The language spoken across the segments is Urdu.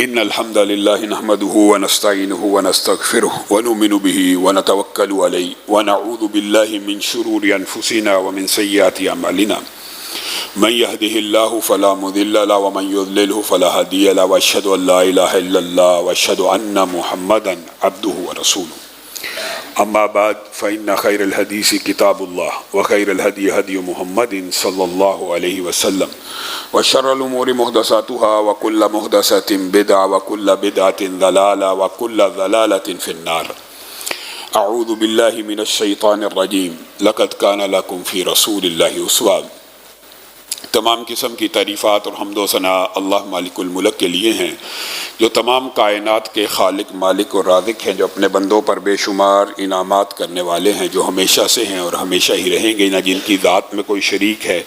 إن الحمد لله نحمده ونستعينه ونستغفره ونؤمن به ونتوكل عليه ونعوذ بالله من شرور أنفسنا ومن سيئات أعمالنا من يهده الله فلا مضل له ومن يضلله فلا هادي له وأشهد أن لا إله إلا الله وأشهد أن محمدا عبده ورسوله أما بعد فإن خير الحديث كتاب الله وخير الهدي هدي محمد صلى الله عليه وسلم وشر الأمور محدثاتها وكل محدثة بدعة وكل بدعة ضلالة وكل ضلالة في النار. أعوذ بالله من الشيطان الرجيم. لقد كان لكم في رسول الله أسوة. تمام قسم کی تعریفات اور حمد و ثنا اللہ مالک الملک کے لیے ہیں جو تمام کائنات کے خالق مالک اور رازق ہیں، جو اپنے بندوں پر بے شمار انعامات کرنے والے ہیں، جو ہمیشہ سے ہیں اور ہمیشہ ہی رہیں گے، نہ جن کی ذات میں کوئی شریک ہے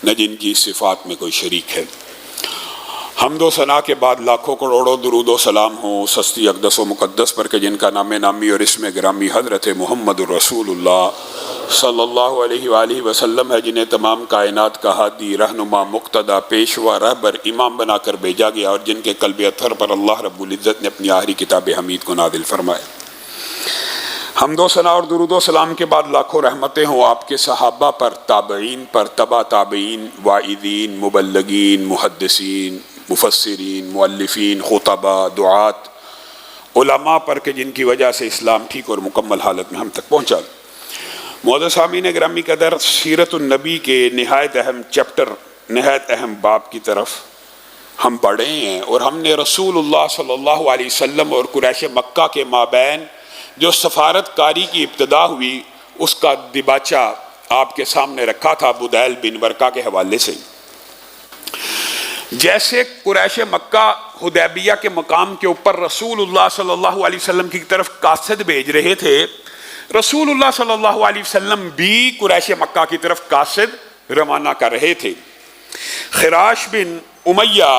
نہ جن کی صفات میں کوئی شریک ہے۔ حمد و ثنا کے بعد لاکھوں کروڑوں درود و سلام ہوں اس ہستی اقدس و مقدس پر کہ جن کا نام نامی اور اسم گرامی حضرت محمد الرسول اللہ صلی اللہ علیہ وآلہ وسلم ہے، جنہیں تمام کائنات کا ہادی، رہنما، مقتدی، پیشوا، رہبر، امام بنا کر بھیجا گیا، اور جن کے قلب اطہر پر اللہ رب العزت نے اپنی آخری کتاب حمید کو نازل فرمایا۔ حمد و ثنا اور درود و سلام کے بعد لاکھوں رحمتیں ہوں آپ کے صحابہ پر، تابعین پر، تبع تابعین، واعظین، مبلغین، محدثین، مفسرین، مؤلفین، خطباء، دعات، علماء پر کہ جن کی وجہ سے اسلام ٹھیک اور مکمل حالت میں ہم تک پہنچا۔ معزز سامعین گرامی قدر، سیرت النبی کے نہایت اہم چیپٹر، نہایت اہم باب کی طرف ہم بڑھے ہیں، اور ہم نے رسول اللہ صلی اللہ علیہ وسلم اور قریش مکہ کے مابین جو سفارت کاری کی ابتدا ہوئی اس کا دباچہ آپ کے سامنے رکھا تھا بدیل بن ورقہ کے حوالے سے۔ جیسے قریش مکہ حدیبیہ کے مقام کے اوپر رسول اللہ صلی اللہ علیہ وسلم کی طرف قاصد بھیج رہے تھے، رسول اللہ صلی اللہ علیہ وسلم بھی قریش مکہ کی طرف قاصد روانہ کر رہے تھے۔ خراش بن امیہ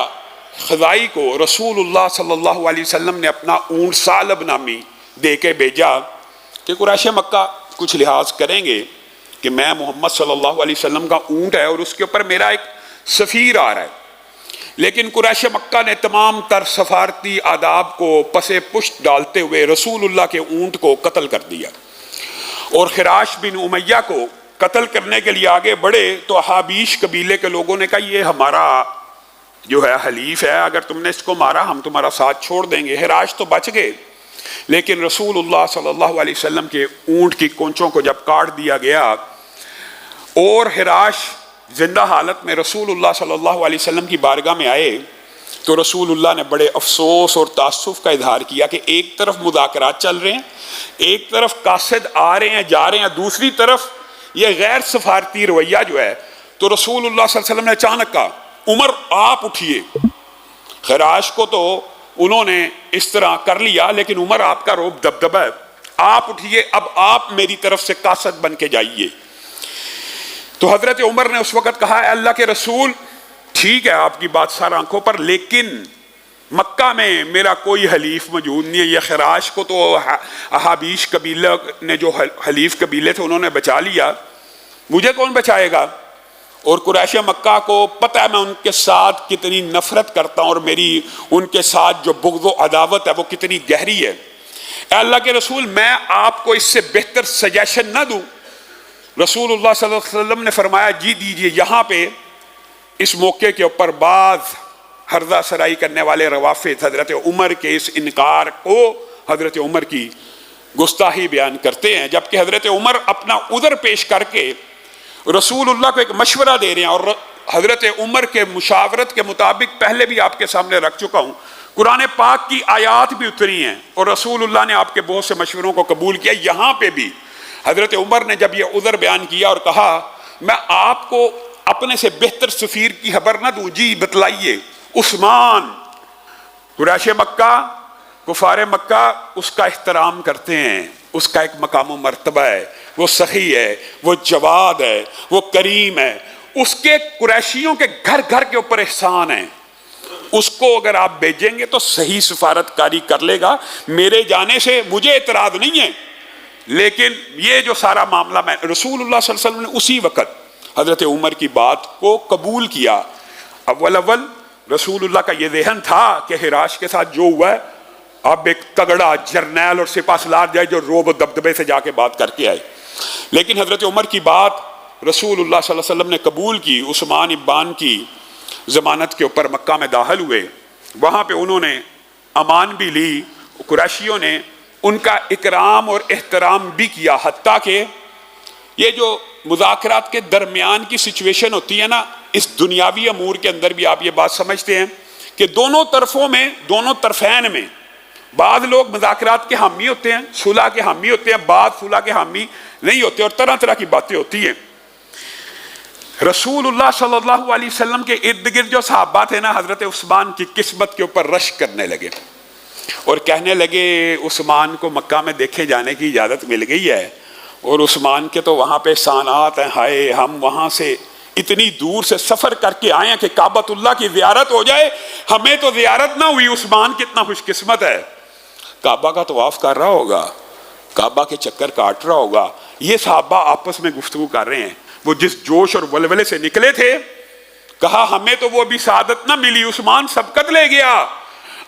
خزائی کو رسول اللہ صلی اللہ علیہ وسلم نے اپنا اونٹ ثعلب نامی دے کے بھیجا کہ قریش مکہ کچھ لحاظ کریں گے کہ میں محمد صلی اللہ علیہ وسلم کا اونٹ ہے اور اس کے اوپر میرا ایک سفیر آ رہا ہے، لیکن قریش مکہ نے تمام تر سفارتی آداب کو پسے پشت ڈالتے ہوئے رسول اللہ کے اونٹ کو قتل کر دیا، اور خراش بن امیہ کو قتل کرنے کے لیے آگے بڑھے تو احابیش قبیلے کے لوگوں نے کہا یہ ہمارا جو ہے حلیف ہے، اگر تم نے اس کو مارا ہم تمہارا ساتھ چھوڑ دیں گے۔ خراش تو بچ گئے، لیکن رسول اللہ صلی اللہ علیہ وسلم کے اونٹ کی کونچوں کو جب کاٹ دیا گیا اور خراش زندہ حالت میں رسول اللہ صلی اللہ علیہ وسلم کی بارگاہ میں آئے تو رسول اللہ نے بڑے افسوس اور تاسف کا اظہار کیا کہ ایک طرف مذاکرات چل رہے ہیں، ایک طرف قاصد آ رہے ہیں جا رہے ہیں، دوسری طرف یہ غیر سفارتی رویہ جو ہے۔ تو رسول اللہ صلی اللہ علیہ وسلم نے اچانک کہا عمر آپ اٹھیے۔ خراش کو تو انہوں نے اس طرح کر لیا، لیکن عمر آپ کا روب دبدبہ ہے، آپ اٹھیے، اب آپ میری طرف سے قاصد بن کے جائیے۔ تو حضرت عمر نے اس وقت کہا اے اللہ کے رسول، ٹھیک ہے آپ کی بات سارا آنکھوں پر، لیکن مکہ میں میرا کوئی حلیف موجود نہیں ہے۔ یہ خراش کو تو احابیش قبیلہ نے جو حلیف قبیلے تھے انہوں نے بچا لیا، مجھے کون بچائے گا؟ اور قریش مکہ کو پتہ ہے میں ان کے ساتھ کتنی نفرت کرتا ہوں اور میری ان کے ساتھ جو بغض و عداوت ہے وہ کتنی گہری ہے۔ اے اللہ کے رسول، میں آپ کو اس سے بہتر سجیشن نہ دوں؟ رسول اللہ صلی اللہ علیہ وسلم نے فرمایا جی دیجئے۔ یہاں پہ اس موقع کے اوپر بعض ہرزہ سرائی کرنے والے روافض حضرت عمر کے اس انکار کو حضرت عمر کی گستاخی بیان کرتے ہیں، جبکہ حضرت عمر اپنا عذر پیش کر کے رسول اللہ کو ایک مشورہ دے رہے ہیں، اور حضرت عمر کے مشاورت کے مطابق پہلے بھی آپ کے سامنے رکھ چکا ہوں، قرآن پاک کی آیات بھی اتری ہیں اور رسول اللہ نے آپ کے بہت سے مشوروں کو قبول کیا۔ یہاں پہ بھی حضرت عمر نے جب یہ عذر بیان کیا اور کہا میں آپ کو اپنے سے بہتر سفیر کی خبر نہ دوں؟ جی بتلائیے۔ عثمان، قریش مکہ، کفار مکہ اس کا احترام کرتے ہیں، اس کا ایک مقام و مرتبہ ہے، وہ سخی ہے، وہ جواد ہے، وہ کریم ہے، اس کے قریشیوں کے گھر گھر کے اوپر احسان ہے، اس کو اگر آپ بھیجیں گے تو صحیح سفارت کاری کر لے گا، میرے جانے سے مجھے اعتراض نہیں ہے، لیکن یہ جو سارا معاملہ میں رسول اللہ صلی اللہ علیہ وسلم نے اسی وقت حضرت عمر کی بات کو قبول کیا۔ اول رسول اللہ کا یہ ذہن تھا کہ حراش کے ساتھ جو ہوا ہے اب ایک تگڑا جرنیل اور سپہ سالار جائے جو روب و دبدبے سے جا کے بات کر کے آئے. لیکن حضرت عمر کی بات رسول اللہ صلی اللہ علیہ وسلم نے قبول کی. عثمان ابان کی ضمانت کے اوپر مکہ میں داخل ہوئے. وہاں پہ انہوں نے امان بھی لی. قریشیوں نے ان کا اکرام اور احترام بھی کیا. حتیٰ کہ یہ جو مذاکرات کے درمیان کی سچویشن ہوتی ہے نا, اس دنیاوی امور کے اندر بھی آپ یہ بات سمجھتے ہیں کہ دونوں طرفوں میں, دونوں طرفین میں بعض لوگ مذاکرات کے حامی ہوتے ہیں, صلح کے حامی ہوتے ہیں, بعض صلح کے حامی نہیں ہوتے, اور طرح طرح کی باتیں ہوتی ہیں. رسول اللہ صلی اللہ علیہ وسلم کے ارد گرد جو صحابہ تھے نا, حضرت عثمان کی قسمت کے اوپر رشک کرنے لگے اور کہنے لگے عثمان کو مکہ میں دیکھے جانے کی اجازت مل گئی ہے, اور عثمان کے تو وہاں پہ احسانات ہیں, ہائے ہم وہاں سے اتنی دور سے سفر کر کے آئے ہیں کہ کعبۃ اللہ کی زیارت ہو جائے, ہمیں تو زیارت نہ ہوئی, عثمان کتنا خوش قسمت ہے, کعبہ کا طواف کر رہا ہوگا, کعبہ کے چکر کاٹ رہا ہوگا. یہ صحابہ آپس میں گفتگو کر رہے ہیں. وہ جس جوش اور ولولے سے نکلے تھے, کہا ہمیں تو وہ ابھی سعادت نہ ملی, عثمان سبقت لے گیا,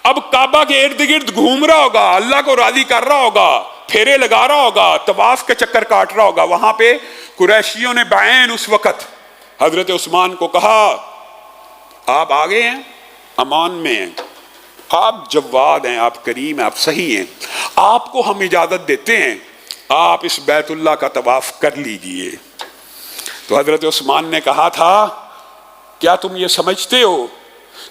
اب کعبہ کے ارد گرد گھوم رہا ہوگا, اللہ کو راضی کر رہا ہوگا, پھیرے لگا رہا ہوگا, طواف کے چکر کاٹ رہا ہوگا. وہاں پہ قریشیوں نے بعین اس وقت حضرت عثمان کو کہا آپ آگے ہیں, امان میں ہیں, آپ جواد ہیں, آپ کریم ہیں, آپ صحیح ہیں, آپ کو ہم اجازت دیتے ہیں, آپ اس بیت اللہ کا طواف کر لیجئے. تو حضرت عثمان نے کہا تھا کیا تم یہ سمجھتے ہو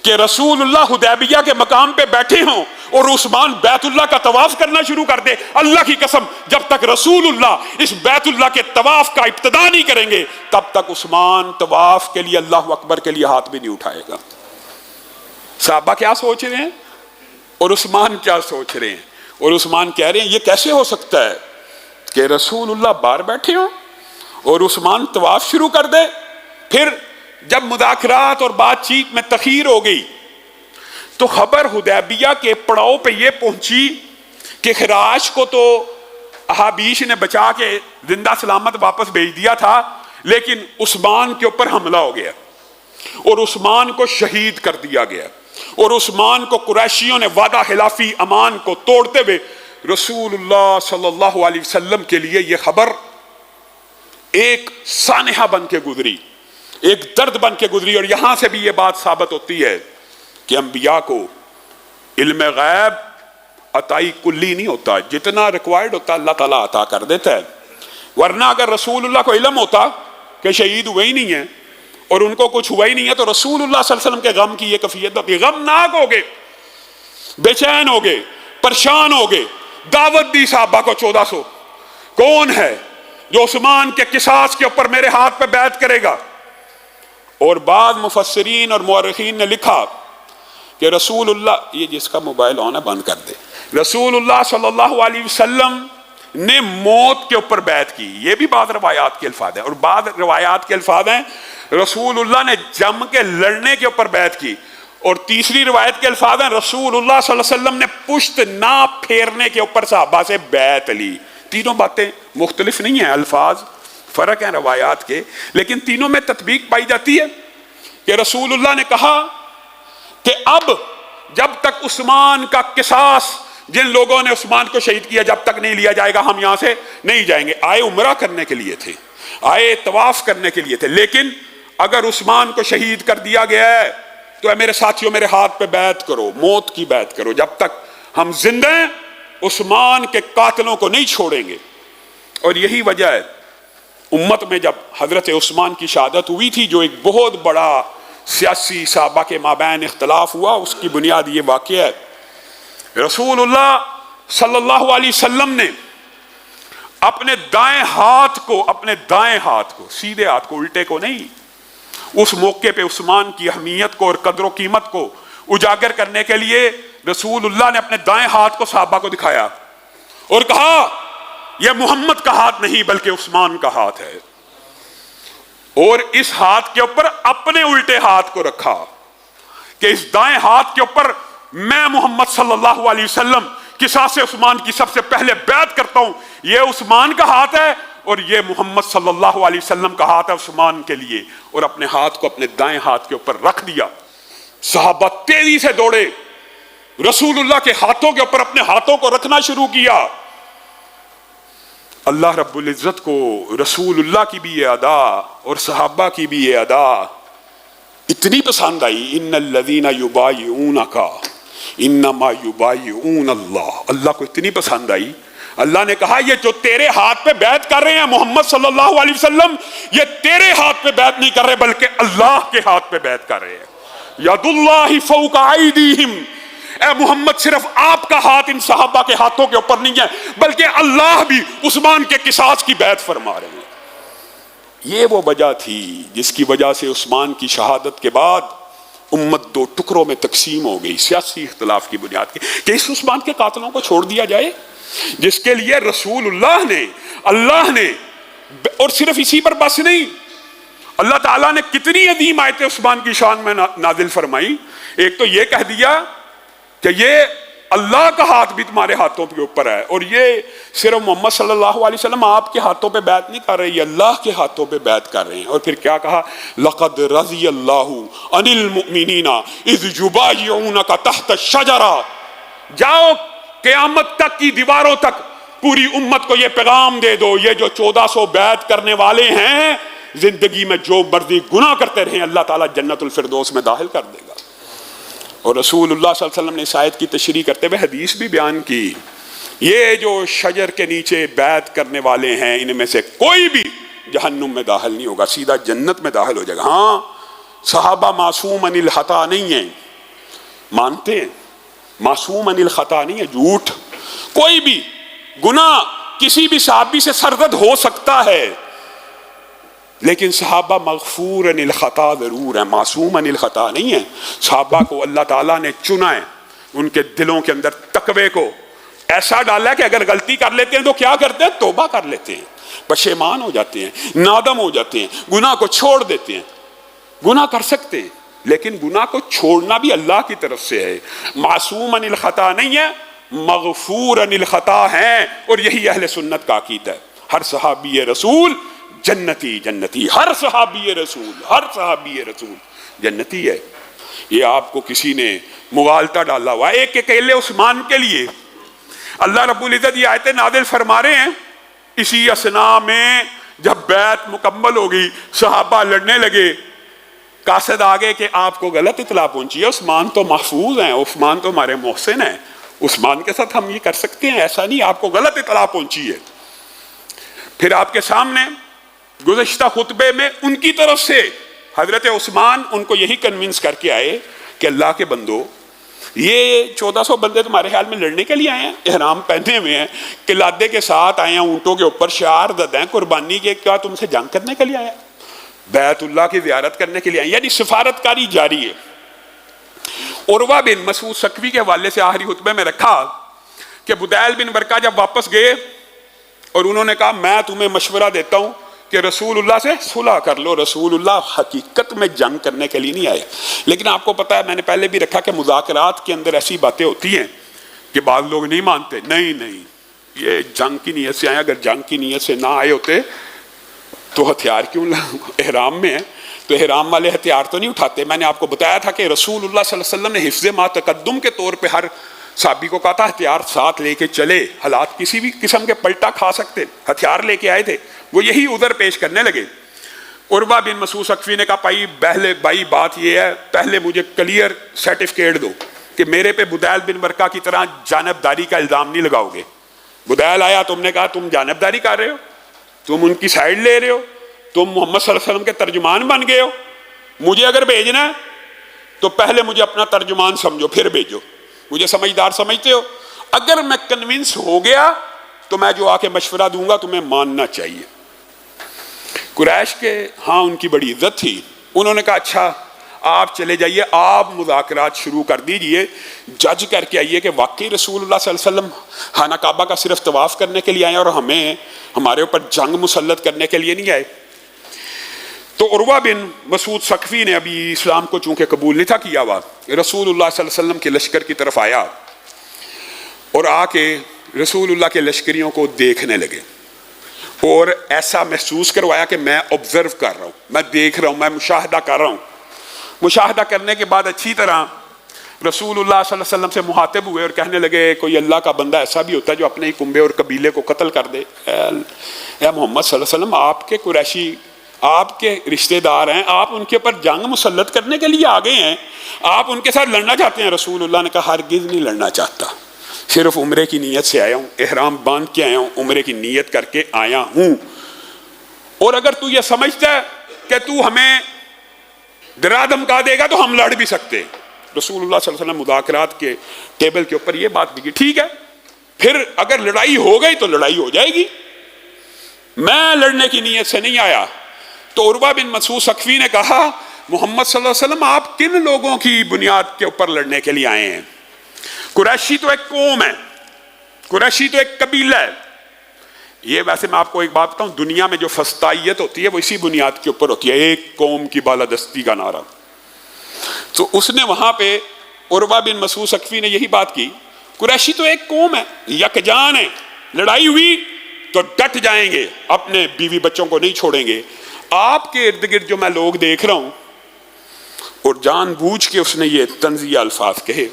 کہ رسول اللہ حدیبیہ کے مقام پہ بیٹھے ہوں اور عثمان بیت اللہ کا طواف کرنا شروع کر دے؟ اللہ کی قسم جب تک رسول اللہ اس بیت اللہ کے طواف کا ابتدا نہیں کریں گے تب تک عثمان طواف کے لیے اللہ اکبر کے لیے ہاتھ بھی نہیں اٹھائے گا. صحابہ کیا سوچ رہے ہیں اور عثمان کیا سوچ رہے ہیں, اور عثمان کہہ رہے ہیں یہ کیسے ہو سکتا ہے کہ رسول اللہ باہر بیٹھے ہوں اور عثمان طواف شروع کر دے. پھر جب مذاکرات اور بات چیت میں تخیر ہو گئی تو خبر حدیبیہ کے پڑاؤ پہ یہ پہنچی کہ خراش کو تو احابیش نے بچا کے زندہ سلامت واپس بھیج دیا تھا, لیکن عثمان کے اوپر حملہ ہو گیا اور عثمان کو شہید کر دیا گیا, اور عثمان کو قریشیوں نے وعدہ خلافی امان کو توڑتے ہوئے رسول اللہ صلی اللہ علیہ وسلم کے لیے یہ خبر ایک سانحہ بن کے گزری, ایک درد بن کے گزری. اور یہاں سے بھی یہ بات ثابت ہوتی ہے کہ انبیاء کو علم غیب عطائی کلی نہیں ہوتا, جتنا ریکوائرڈ ہوتا اللہ تعالیٰ عطا کر دیتا ہے. ورنہ اگر رسول اللہ کو علم ہوتا کہ شہید ہوئے ہی نہیں ہیں اور ان کو کچھ ہوا ہی نہیں ہے تو رسول اللہ صلی اللہ علیہ وسلم کے غم کی یہ کیفیت ہوتی. غمناک ہو گئے, بے چین ہو گئے, پریشان ہو گئے. دعوت دی صحابہ کو 1400, کون ہے جو عثمان کے قصاص کے اوپر میرے ہاتھ پہ بیعت کرے گا؟ اور بعض مفسرین اور مورخین نے لکھا کہ رسول اللہ, یہ جس کا موبائل آن ہے بند کر دے, رسول اللہ صلی اللہ علیہ وسلم نے موت کے اوپر بیعت کی. یہ بھی بعض روایات کے الفاظ ہیں, اور بعض روایات کے الفاظ ہیں رسول اللہ نے جم کے لڑنے کے اوپر بیعت کی, اور تیسری روایت کے الفاظ ہیں رسول اللہ صلی اللہ علیہ وسلم نے پشت نہ پھیرنے کے اوپر صحابہ سے بیعت لی. تینوں باتیں مختلف نہیں ہیں, الفاظ فرق ہیں روایات کے, لیکن تینوں میں تطبیق پائی جاتی ہے کہ رسول اللہ نے کہا کہ اب جب تک عثمان کا قصاص, جن لوگوں نے عثمان کو شہید کیا, جب تک نہیں لیا جائے گا ہم یہاں سے نہیں جائیں گے. آئے عمرہ کرنے کے لیے تھے, آئے طواف کرنے کے لیے تھے, لیکن اگر عثمان کو شہید کر دیا گیا ہے تو اے میرے ساتھیوں میرے ہاتھ پہ بیعت کرو, موت کی بیعت کرو, جب تک ہم زندہ ہیں عثمان کے قاتلوں کو نہیں چھوڑیں گے. اور یہی وجہ ہے امت میں جب حضرت عثمان کی شہادت ہوئی تھی, جو ایک بہت بڑا سیاسی صحابہ کے مابین اختلاف ہوا, اس کی بنیاد یہ واقعہ ہے رسول اللہ صلی اللہ علیہ وسلم نے اپنے دائیں ہاتھ کو سیدھے ہاتھ کو, الٹے کو نہیں, اس موقع پہ عثمان کی اہمیت کو اور قدر و قیمت کو اجاگر کرنے کے لیے رسول اللہ نے اپنے دائیں ہاتھ کو صحابہ کو دکھایا اور کہا یہ محمد کا ہاتھ نہیں بلکہ عثمان کا ہاتھ ہے, اور اس ہاتھ کے اوپر اپنے الٹے ہاتھ کو رکھا کہ اس دائیں ہاتھ کے اوپر میں محمد صلی اللہ علیہ وسلم قصاص عثمان کی سب سے پہلے بیعت کرتا ہوں, یہ عثمان کا ہاتھ ہے اور یہ محمد صلی اللہ علیہ وسلم کا ہاتھ ہے عثمان کے لیے, اور اپنے ہاتھ کو اپنے دائیں ہاتھ کے اوپر رکھ دیا. صحابہ تیزی سے دوڑے، رسول اللہ کے ہاتھوں کے اوپر اپنے ہاتھوں کو رکھنا شروع کیا۔ اللہ رب العزت کو رسول اللہ کی بھی یہ ادا اور صحابہ کی بھی یہ ادا اتنی پسند آئی، ان الذین یبایعونک انما یبایعون اللہ، اللہ کو اتنی پسند آئی، اللہ نے کہا یہ جو تیرے ہاتھ پہ بیعت کر رہے ہیں محمد صلی اللہ علیہ وسلم، یہ تیرے ہاتھ پہ بیعت نہیں کر رہے بلکہ اللہ کے ہاتھ پہ بیعت کر رہے ہیں۔ ید اللہ فوق ایدیہم، اے محمد صرف آپ کا ہاتھ ان صحابہ کے ہاتھوں کے اوپر نہیں ہے بلکہ اللہ بھی عثمان کے قصاص کی بیعت فرما رہے ہیں۔ یہ وہ وجہ تھی جس کی وجہ سے عثمان کی شہادت کے بعد امت دو ٹکڑوں میں تقسیم ہو گئی، سیاسی اختلاف کی بنیاد کی، کہ اس عثمان کے قاتلوں کو چھوڑ دیا جائے جس کے لیے رسول اللہ نے اور صرف اسی پر بس نہیں، اللہ تعالیٰ نے کتنی عظیم آیتیں عثمان کی شان میں نازل فرمائی۔ ایک تو یہ کہہ دیا کہ یہ اللہ کا ہاتھ بھی تمہارے ہاتھوں کے اوپر ہے، اور یہ صرف محمد صلی اللہ علیہ وسلم آپ کے ہاتھوں پہ بیعت نہیں کر رہے، یہ اللہ کے ہاتھوں پہ بیعت کر رہے ہیں۔ اور پھر کیا کہا، لقد رضی اللہ عن المؤمنین اذ یبایعونک تحت الشجرہ، جاؤ قیامت تک کی دیواروں تک پوری امت کو یہ پیغام دے دو، یہ جو 1400 بیعت کرنے والے ہیں زندگی میں جو مرضی گناہ کرتے رہیں اللہ تعالیٰ جنت الفردوس میں داخل کر دے گا۔ اور رسول اللہ صلی اللہ علیہ وسلم نے اس آیت کی تشریح کرتے ہوئے حدیث بھی بیان کی، یہ جو شجر کے نیچے بیعت کرنے والے ہیں ان میں سے کوئی بھی جہنم میں داخل نہیں ہوگا، سیدھا جنت میں داخل ہو جائے گا۔ ہاں صحابہ معصوم عن الخطا نہیں ہیں، مانتے ہیں معصوم عن الخطا نہیں ہے، جھوٹ، کوئی بھی گناہ کسی بھی صحابی سے سرزد ہو سکتا ہے، لیکن صحابہ مغفور عن الخطا ضرور ہے، معصوم عن الخطا نہیں ہے۔ صحابہ کو اللہ تعالیٰ نے چنا ہے، ان کے دلوں کے اندر تقوی کو ایسا ڈالا ہے کہ اگر غلطی کر لیتے ہیں تو کیا کرتے ہیں، توبہ کر لیتے ہیں، پشیمان ہو جاتے ہیں، نادم ہو جاتے ہیں، گناہ کو چھوڑ دیتے ہیں۔ گناہ کر سکتے ہیں لیکن گناہ کو چھوڑنا بھی اللہ کی طرف سے ہے، معصوم عن الخطا نہیں ہے، مغفور عن الخطا ہے، اور یہی اہل سنت کا عقیدہ ہے۔ ہر صحابی رسول جنتی جنتی، ہر صحابی رسول جنتی ہے۔ یہ آپ کو کسی نے مغالطہ ڈالا ہوا ہے، ایک اکیلے عثمان کے لیے اللہ رب العزت یہ آیتیں نازل فرما رہے ہیں۔ اسی اثناء میں جب بیعت مکمل ہو گئی، صحابہ لڑنے لگے، قاصد آگے کہ آپ کو غلط اطلاع پہنچی ہے، عثمان تو محفوظ ہیں، عثمان تو ہمارے محسن ہیں، عثمان کے ساتھ ہم یہ کر سکتے ہیں، ایسا نہیں، آپ کو غلط اطلاع پہنچی ہے۔ پھر آپ کے سامنے گزشتہ خطبے میں ان کی طرف سے حضرت عثمان ان کو یہی کنونس کر کے آئے کہ اللہ کے بندو، یہ 1400 بندے تمہارے خیال میں لڑنے کے لیے آئے ہیں، احرام پہنے ہوئے ہیں، قلادے کے ساتھ آئے ہیں، اونٹوں کے اوپر شعار زد ہیں قربانی کے، کیا تم سے جنگ کرنے کے لیے آئے ہیں؟ بیت اللہ کی زیارت کرنے کے لیے آئے ہیں، یعنی سفارتکاری جاری ہے۔ عروہ بن مسعود ثقفی کے حوالے سے آخری خطبے میں رکھا کہ بدیل بن برقہ جب واپس گئے اور انہوں نے کہا میں تمہیں مشورہ دیتا ہوں کہ رسول اللہ سے صلح کر لو، رسول اللہ حقیقت میں جنگ کرنے کے لیے نہیں آئے، لیکن آپ کو پتا ہے میں نے پہلے بھی رکھا کہ مذاکرات کے اندر ایسی باتیں ہوتی ہیں کہ بعض لوگ نہیں مانتے، نہیں یہ جنگ کی نیت سے آئے، اگر جنگ کی نیت سے نہ آئے ہوتے تو ہتھیار کیوں احرام میں ہیں تو احرام والے ہتھیار تو نہیں اٹھاتے۔ میں نے آپ کو بتایا تھا کہ رسول اللہ صلی اللہ علیہ وسلم نے حفظ ما تقدم کے طور پہ ہر صحابی کو کہا تھا ہتھیار ساتھ لے کے چلے، حالات کسی بھی قسم کے پلٹا کھا سکتے، ہتھیار لے کے آئے تھے، وہ یہی عذر پیش کرنے لگے۔ عروہ بن مسعود ثقفی نے کہا بھائی بات یہ ہے، پہلے مجھے کلیئر سرٹیفکیٹ دو کہ میرے پہ بدیل بن برقہ کی طرح جانبداری کا الزام نہیں لگاؤ گے۔ بدیل آیا، تم نے کہا تم جانبداری کر رہے ہو، تم ان کی سائڈ لے رہے ہو، تم محمد صلی اللہ علیہ وسلم کے ترجمان بن گئے ہو، مجھے اگر بھیجنا ہے تو پہلے مجھے اپنا ترجمان سمجھو پھر بھیجو، مجھے سمجھدار سمجھتے ہو، اگر میں کنونس ہو گیا تو میں جو آ کے مشورہ دوں گا تمہیں ماننا چاہیے۔ قریش کے ہاں ان کی بڑی عزت تھی، انہوں نے کہا اچھا آپ چلے جائیے، آپ مذاکرات شروع کر دیجئے، جج کر کے آئیے کہ واقعی رسول اللہ صلی اللہ علیہ وسلم خانہ کعبہ کا صرف طواف کرنے کے لیے آئے اور ہمارے اوپر جنگ مسلط کرنے کے لیے نہیں آئے۔ تو عروہ بن مسعود ثقفی نے ابھی اسلام کو چونکہ قبول نہیں تھا کیا ہوا، رسول اللہ صلی اللہ علیہ وسلم کے لشکر کی طرف آیا اور آ کے رسول اللہ کے لشکریوں کو دیکھنے لگے اور ایسا محسوس کروایا کہ میں آبزرو کر رہا ہوں، میں دیکھ رہا ہوں، میں مشاہدہ کر رہا ہوں۔ مشاہدہ کرنے کے بعد اچھی طرح رسول اللہ صلی اللہ علیہ وسلم سے مخاطب ہوئے اور کہنے لگے کوئی اللہ کا بندہ ایسا بھی ہوتا ہے جو اپنے ہی کنبے اور قبیلے کو قتل کر دے؟ اے محمد صلی اللہ علیہ وسلم، آپ کے قریشی آپ کے رشتہ دار ہیں، آپ ان کے اوپر جنگ مسلط کرنے کے لیے آگے ہیں، آپ ان کے ساتھ لڑنا چاہتے ہیں؟ رسول اللہ نے کہا ہرگز نہیں لڑنا چاہتا، صرف عمرے کی نیت سے آیا ہوں، احرام باندھ کے آیا ہوں، عمرے کی نیت کر کے آیا ہوں، اور اگر تو یہ سمجھتا ہے کہ تو ہمیں ڈرا دھمکا دے گا تو ہم لڑ بھی سکتے۔ رسول اللہ صلی اللہ علیہ وسلم مذاکرات کے ٹیبل کے اوپر یہ بات بھی کی، ٹھیک ہے پھر اگر لڑائی ہو گئی تو لڑائی ہو جائے گی، میں لڑنے کی نیت سے نہیں آیا۔ تو عروہ بن مسعود ثقفی نے کہا محمد صلی اللہ علیہ وسلم آپ کن لوگوں کی بنیاد کے اوپر لڑنے کے لیے آئے ہیں؟ قریشی تو ایک قوم ہے، قریشی تو ایک قبیلہ ہے۔ یہ ویسے میں آپ کو ایک بات بتاؤں، دنیا میں جو فسطائیت ہوتی ہے وہ اسی بنیاد کے اوپر ہوتی ہے، ایک قوم کی بالادستی کا نعرہ۔ تو اس نے وہاں پہ عروہ بن مسعود ثقفی نے یہی بات کی، قریشی تو ایک قوم ہے، یکجان ہے، لڑائی ہوئی تو ڈٹ جائیں گے، اپنے بیوی بچوں کو نہیں چھوڑیں گے۔ آپ کے ارد گرد جو میں لوگ دیکھ رہا ہوں، اور جان بوجھ کے اس نے یہ طنزیہ الفاظ کہے،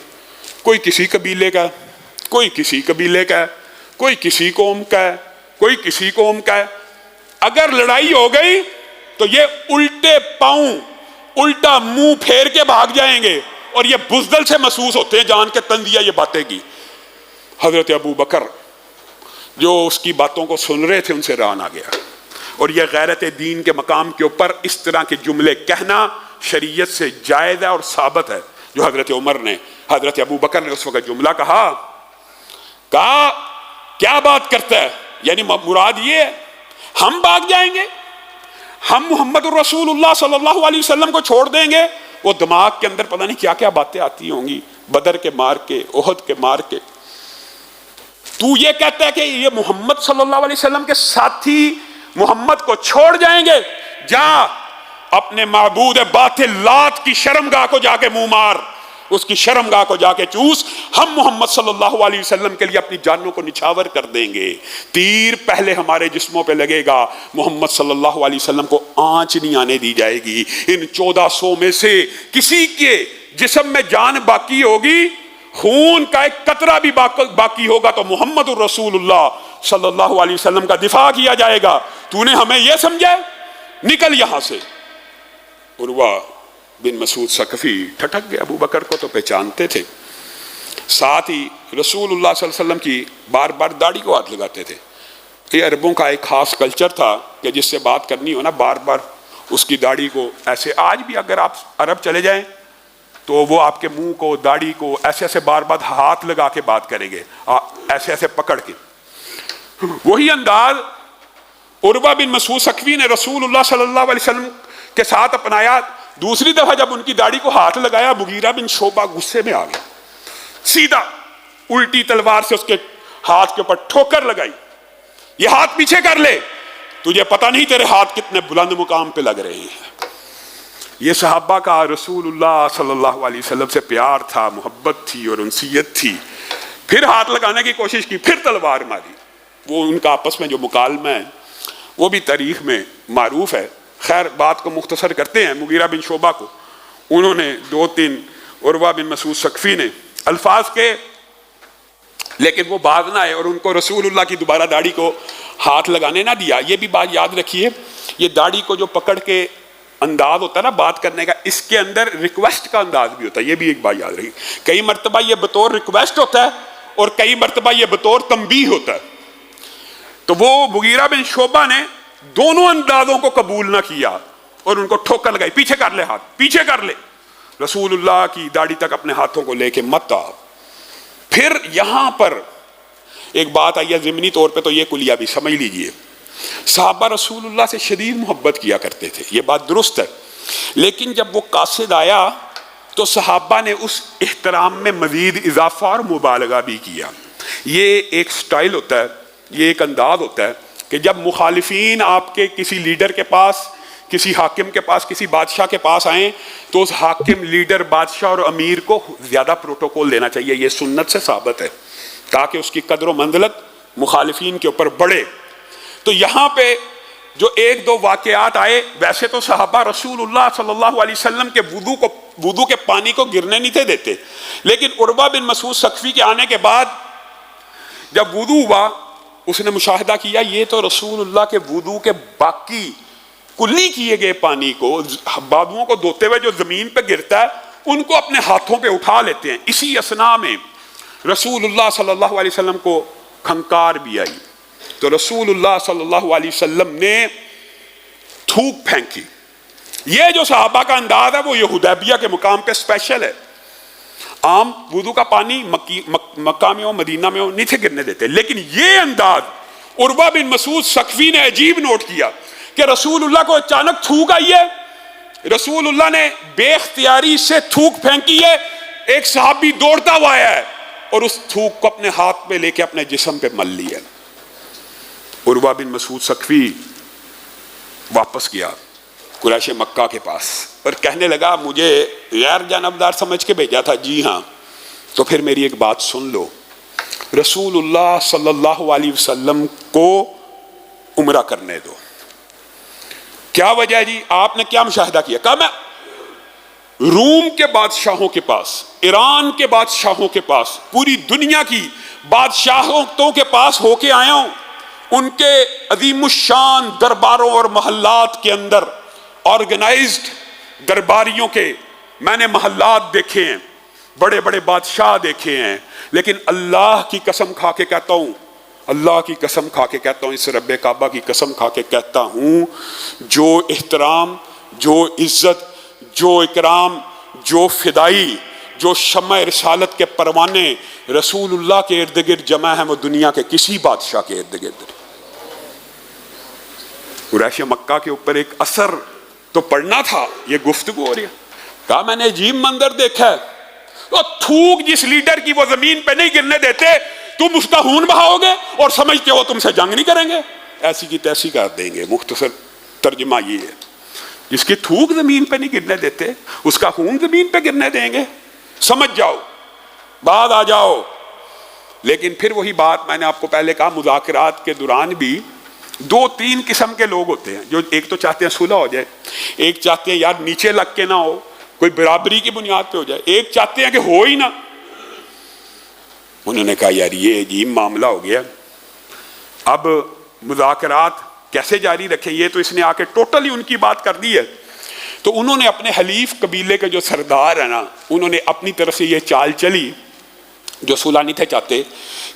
کوئی کسی قبیلے کا، کوئی کسی قبیلے کا، کوئی کسی قوم کا ہے، کوئی کسی قوم کا ہے، اگر لڑائی ہو گئی تو یہ الٹے پاؤں الٹا منہ پھیر کے بھاگ جائیں گے، اور یہ بزدل سے محسوس ہوتے ہیں جان کے طنزیہ یہ باتیں کی۔ حضرت ابو بکر جو اس کی باتوں کو سن رہے تھے ان سے ران آ گیا، اور یہ غیرت دین کے مقام کے اوپر اس طرح کے جملے کہنا شریعت سے جائز ہے اور ثابت ہے۔ جو حضرت عمر نے، حضرت ابو بکر نے اس وقت جملہ کہا کیا بات کرتا ہے، یعنی مراد یہ ہے ہم بھاگ جائیں گے، ہم محمد الرسول اللہ صلی اللہ علیہ وسلم کو چھوڑ دیں گے؟ وہ دماغ کے اندر پتہ نہیں کیا کیا باتیں آتی ہوں گی، بدر کے مار کے، احد کے مار کے۔ تو یہ کہتا ہے کہ یہ محمد صلی اللہ علیہ وسلم کے ساتھی محمد کو چھوڑ جائیں گے؟ جا اپنے معبود باطل لات کی شرمگاہ کو جا کے منہ مار، اس کی شرمگاہ کو جا کے چوس۔ ہم محمد صلی اللہ علیہ وسلم کے لیے اپنی جانوں کو نچھاور کر دیں گے، تیر پہلے ہمارے جسموں پہ لگے گا، محمد صلی اللہ علیہ وسلم کو آنچ نہیں آنے دی جائے گی۔ ان 1400 میں سے کسی کے جسم میں جان باقی ہوگی، خون کا ایک قطرہ بھی باقی ہوگا تو محمد الرسول اللہ صلی اللہ علیہ وسلم کا دفاع کیا جائے گا۔ تو نے ہمیں یہ سمجھا؟ نکل یہاں سے۔ عروہ بن مسعود ثقفی ٹھٹک گئے، ابو بکر کو تو پہچانتے تھے، ساتھ ہی رسول اللہ صلی اللہ علیہ وسلم کی بار بار داڑھی کو ہاتھ لگاتے تھے۔ یہ عربوں کا ایک خاص کلچر تھا کہ جس سے بات کرنی ہو نا بار بار اس کی داڑھی کو ایسے، آج بھی اگر آپ عرب چلے جائیں تو وہ آپ کے منہ کو داڑھی کو ایسے ایسے بار بار ہاتھ لگا کے بات کریں گے، ایسے ایسے پکڑ کے۔ وہی انداز عروہ بن مسعود ثقفی نے رسول اللہ صلی اللہ علیہ وسلم کے ساتھ اپنایا۔ دوسری دفعہ جب ان کی داڑھی کو ہاتھ لگایا، مغیرہ بن شعبہ غصے میں آ گیا، سیدھا الٹی تلوار سے اس کے ہاتھ کے اوپر ٹھوکر لگائی، یہ ہاتھ پیچھے کر لے، تجھے پتہ نہیں تیرے ہاتھ کتنے بلند مقام پہ لگ رہے ہیں۔ یہ صحابہ کا رسول اللہ صلی اللہ علیہ وسلم سے پیار تھا، محبت تھی اور انسیت تھی۔ پھر ہاتھ لگانے کی کوشش کی، پھر تلوار ماری۔ وہ ان کا آپس میں جو مکالمہ ہے وہ بھی تاریخ میں معروف ہے۔ خیر بات کو مختصر کرتے ہیں، مغیرہ بن شعبہ کو انہوں نے 2-3 عروہ بن مسعود ثقفی نے الفاظ کے، لیکن وہ باز نہ آئے اور ان کو رسول اللہ کی دوبارہ داڑھی کو ہاتھ لگانے نہ دیا۔ یہ بھی بات یاد رکھیے، یہ داڑھی کو جو پکڑ کے انداز ہوتا ہے نا بات کرنے کا، اس کے اندر ریکویسٹ کا انداز بھی ہوتا ہے، یہ بھی ایک بات یاد رکھیے۔ کئی مرتبہ یہ بطور ریکویسٹ ہوتا ہے اور کئی مرتبہ یہ بطور تنبیہ ہوتا ہے۔ تو وہ مغیرہ بن شعبہ نے دونوں اندازوں کو قبول نہ کیا اور ان کو ٹھوکر لگائی، پیچھے کر لے ہاتھ، پیچھے کر لے، رسول اللہ کی داڑھی تک اپنے ہاتھوں کو لے کے مت آ۔ پھر یہاں پر ایک بات آئی ہے ضمنی طور پہ، تو یہ کلیہ بھی سمجھ لیجئے، صحابہ رسول اللہ سے شدید محبت کیا کرتے تھے، یہ بات درست ہے، لیکن جب وہ قاصد آیا تو صحابہ نے اس احترام میں مزید اضافہ اور مبالغہ بھی کیا۔ یہ ایک سٹائل ہوتا ہے، یہ ایک انداز ہوتا ہے کہ جب مخالفین آپ کے کسی لیڈر کے پاس، کسی حاکم کے پاس، کسی بادشاہ کے پاس آئیں تو اس حاکم، لیڈر، بادشاہ اور امیر کو زیادہ پروٹوکول دینا چاہیے، یہ سنت سے ثابت ہے، تاکہ اس کی قدر و منزلت مخالفین کے اوپر بڑھے۔ تو یہاں پہ جو ایک دو واقعات آئے، ویسے تو صحابہ رسول اللہ صلی اللہ علیہ وسلم کے وضو کے پانی کو گرنے نہیں تھے دیتے، لیکن عروہ بن مسعود ثقفی کے آنے کے بعد جب وضو ہوا، اس نے مشاہدہ کیا یہ تو رسول اللہ کے وضو کے باقی کلی کیے گئے پانی کو، بازوؤں کو دھوتے ہوئے جو زمین پہ گرتا ہے ان کو اپنے ہاتھوں پہ اٹھا لیتے ہیں۔ اسی اثناء میں رسول اللہ صلی اللہ علیہ وسلم کو کھنکار بھی آئی، تو رسول اللہ صلی اللہ علیہ وسلم نے تھوک پھینکی۔ یہ جو صحابہ کا انداز ہے وہ یہ حدیبیہ کے مقام پہ اسپیشل ہے۔ عام وضو کا پانی مکہ میں ہو مدینہ میں ہو نہیں تھے گرنے دیتے، لیکن یہ انداز عروہ بن مسعود ثقفی نے عجیب نوٹ کیا کہ رسول اللہ کو اچانک تھوک آئی ہے، رسول اللہ نے بے اختیاری سے تھوک پھینکی ہے، ایک صحابی دوڑتا ہوا آیا ہے اور اس تھوک کو اپنے ہاتھ میں لے کے اپنے جسم پہ مل لیا۔ عروہ بن مسعود ثقفی واپس گیا قریش مکہ کے پاس اور کہنے لگا مجھے غیر جانبدار سمجھ کے بھیجا تھا؟ جی ہاں۔ تو پھر میری ایک بات سن لو، رسول اللہ صلی اللہ علیہ وسلم کو عمرہ کرنے دو۔ کیا وجہ ہے جی؟ آپ نے کیا مشاہدہ کیا؟ کہا میں روم کے بادشاہوں کے پاس، ایران کے بادشاہوں کے پاس، پوری دنیا کی بادشاہوں کے پاس ہو کے آیا ہوں، ان کے عظیم الشان درباروں اور محلات کے اندر آرگنائزڈ درباریوں کے میں نے محلات دیکھے ہیں، بڑے بڑے بادشاہ دیکھے ہیں، لیکن اللہ کی قسم کھا کے کہتا ہوں، اللہ کی قسم کھا کے کہتا ہوں، اس رب کعبہ کی قسم کھا کے کہتا ہوں، جو احترام، جو عزت، جو اکرام، جو فدائی، جو شمع رسالت کے پروانے رسول اللہ کے ارد گرد جمع ہیں وہ دنیا کے کسی بادشاہ کے ارد گرد۔ قریش مکہ کے اوپر ایک اثر تو پڑھنا تھا، یہ گفتگو ہو رہی ہے۔ کہا میں نے عجیب منظر دیکھا ہے، تو تھوک جس لیڈر کی وہ زمین پہ نہیں گرنے دیتے، تم اس کا خون بہاؤ گے اور سمجھتے ہو تم سے جنگ نہیں کریں گے، ایسی کی تیسی کر دیں گے۔ مختصر ترجمہ یہ ہے، جس کی تھوک زمین پہ نہیں گرنے دیتے اس کا خون زمین پہ گرنے دیں گے، سمجھ جاؤ، بعد آ جاؤ۔ لیکن پھر وہی بات میں نے آپ کو پہلے کہا، مذاکرات کے دوران بھی دو تین قسم کے لوگ ہوتے ہیں، جو ایک تو چاہتے ہیں صلح ہو جائے، ایک چاہتے ہیں یار نیچے لگ کے نہ ہو، کوئی برابری کی بنیاد پہ ہو جائے، ایک چاہتے ہیں کہ ہو ہی نہ۔ انہوں نے کہا یار یہ عجیب معاملہ ہو گیا، اب مذاکرات کیسے جاری رکھیں؟ یہ تو اس نے آ کے ٹوٹلی ان کی بات کر دی ہے۔ تو انہوں نے اپنے حلیف قبیلے کے جو سردار ہیں نا، انہوں نے اپنی طرف سے یہ چال چلی، جو صلح نہیں تھے چاہتے،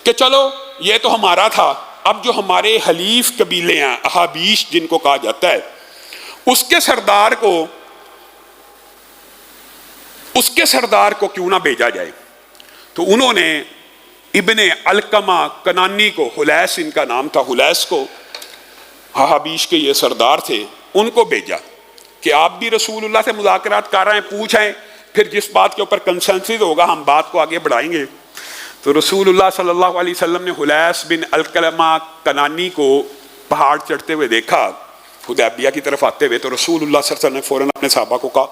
کہ چلو یہ تو ہمارا تھا، اب جو ہمارے حلیف قبیلے ہیں، احابیش جن کو کہا جاتا ہے، اس کے سردار کو کیوں نہ بھیجا جائے۔ تو انہوں نے ابن علقمہ کنانی کو، حلیس ان کا نام تھا، حلیس کو، احابیش کے یہ سردار تھے، ان کو بھیجا کہ آپ بھی رسول اللہ سے مذاکرات کر رہے ہیں، پوچھیں، پھر جس بات کے اوپر کنسنسس ہوگا ہم بات کو آگے بڑھائیں گے۔ تو رسول اللہ صلی اللہ علیہ وسلم نے حلیس بن علقمہ کنانی کو پہاڑ چڑھتے ہوئے دیکھا، حدیبیہ کی طرف آتے ہوئے، تو رسول اللہ صلی اللہ علیہ وسلم نے فوراً اپنے صحابہ کو کہا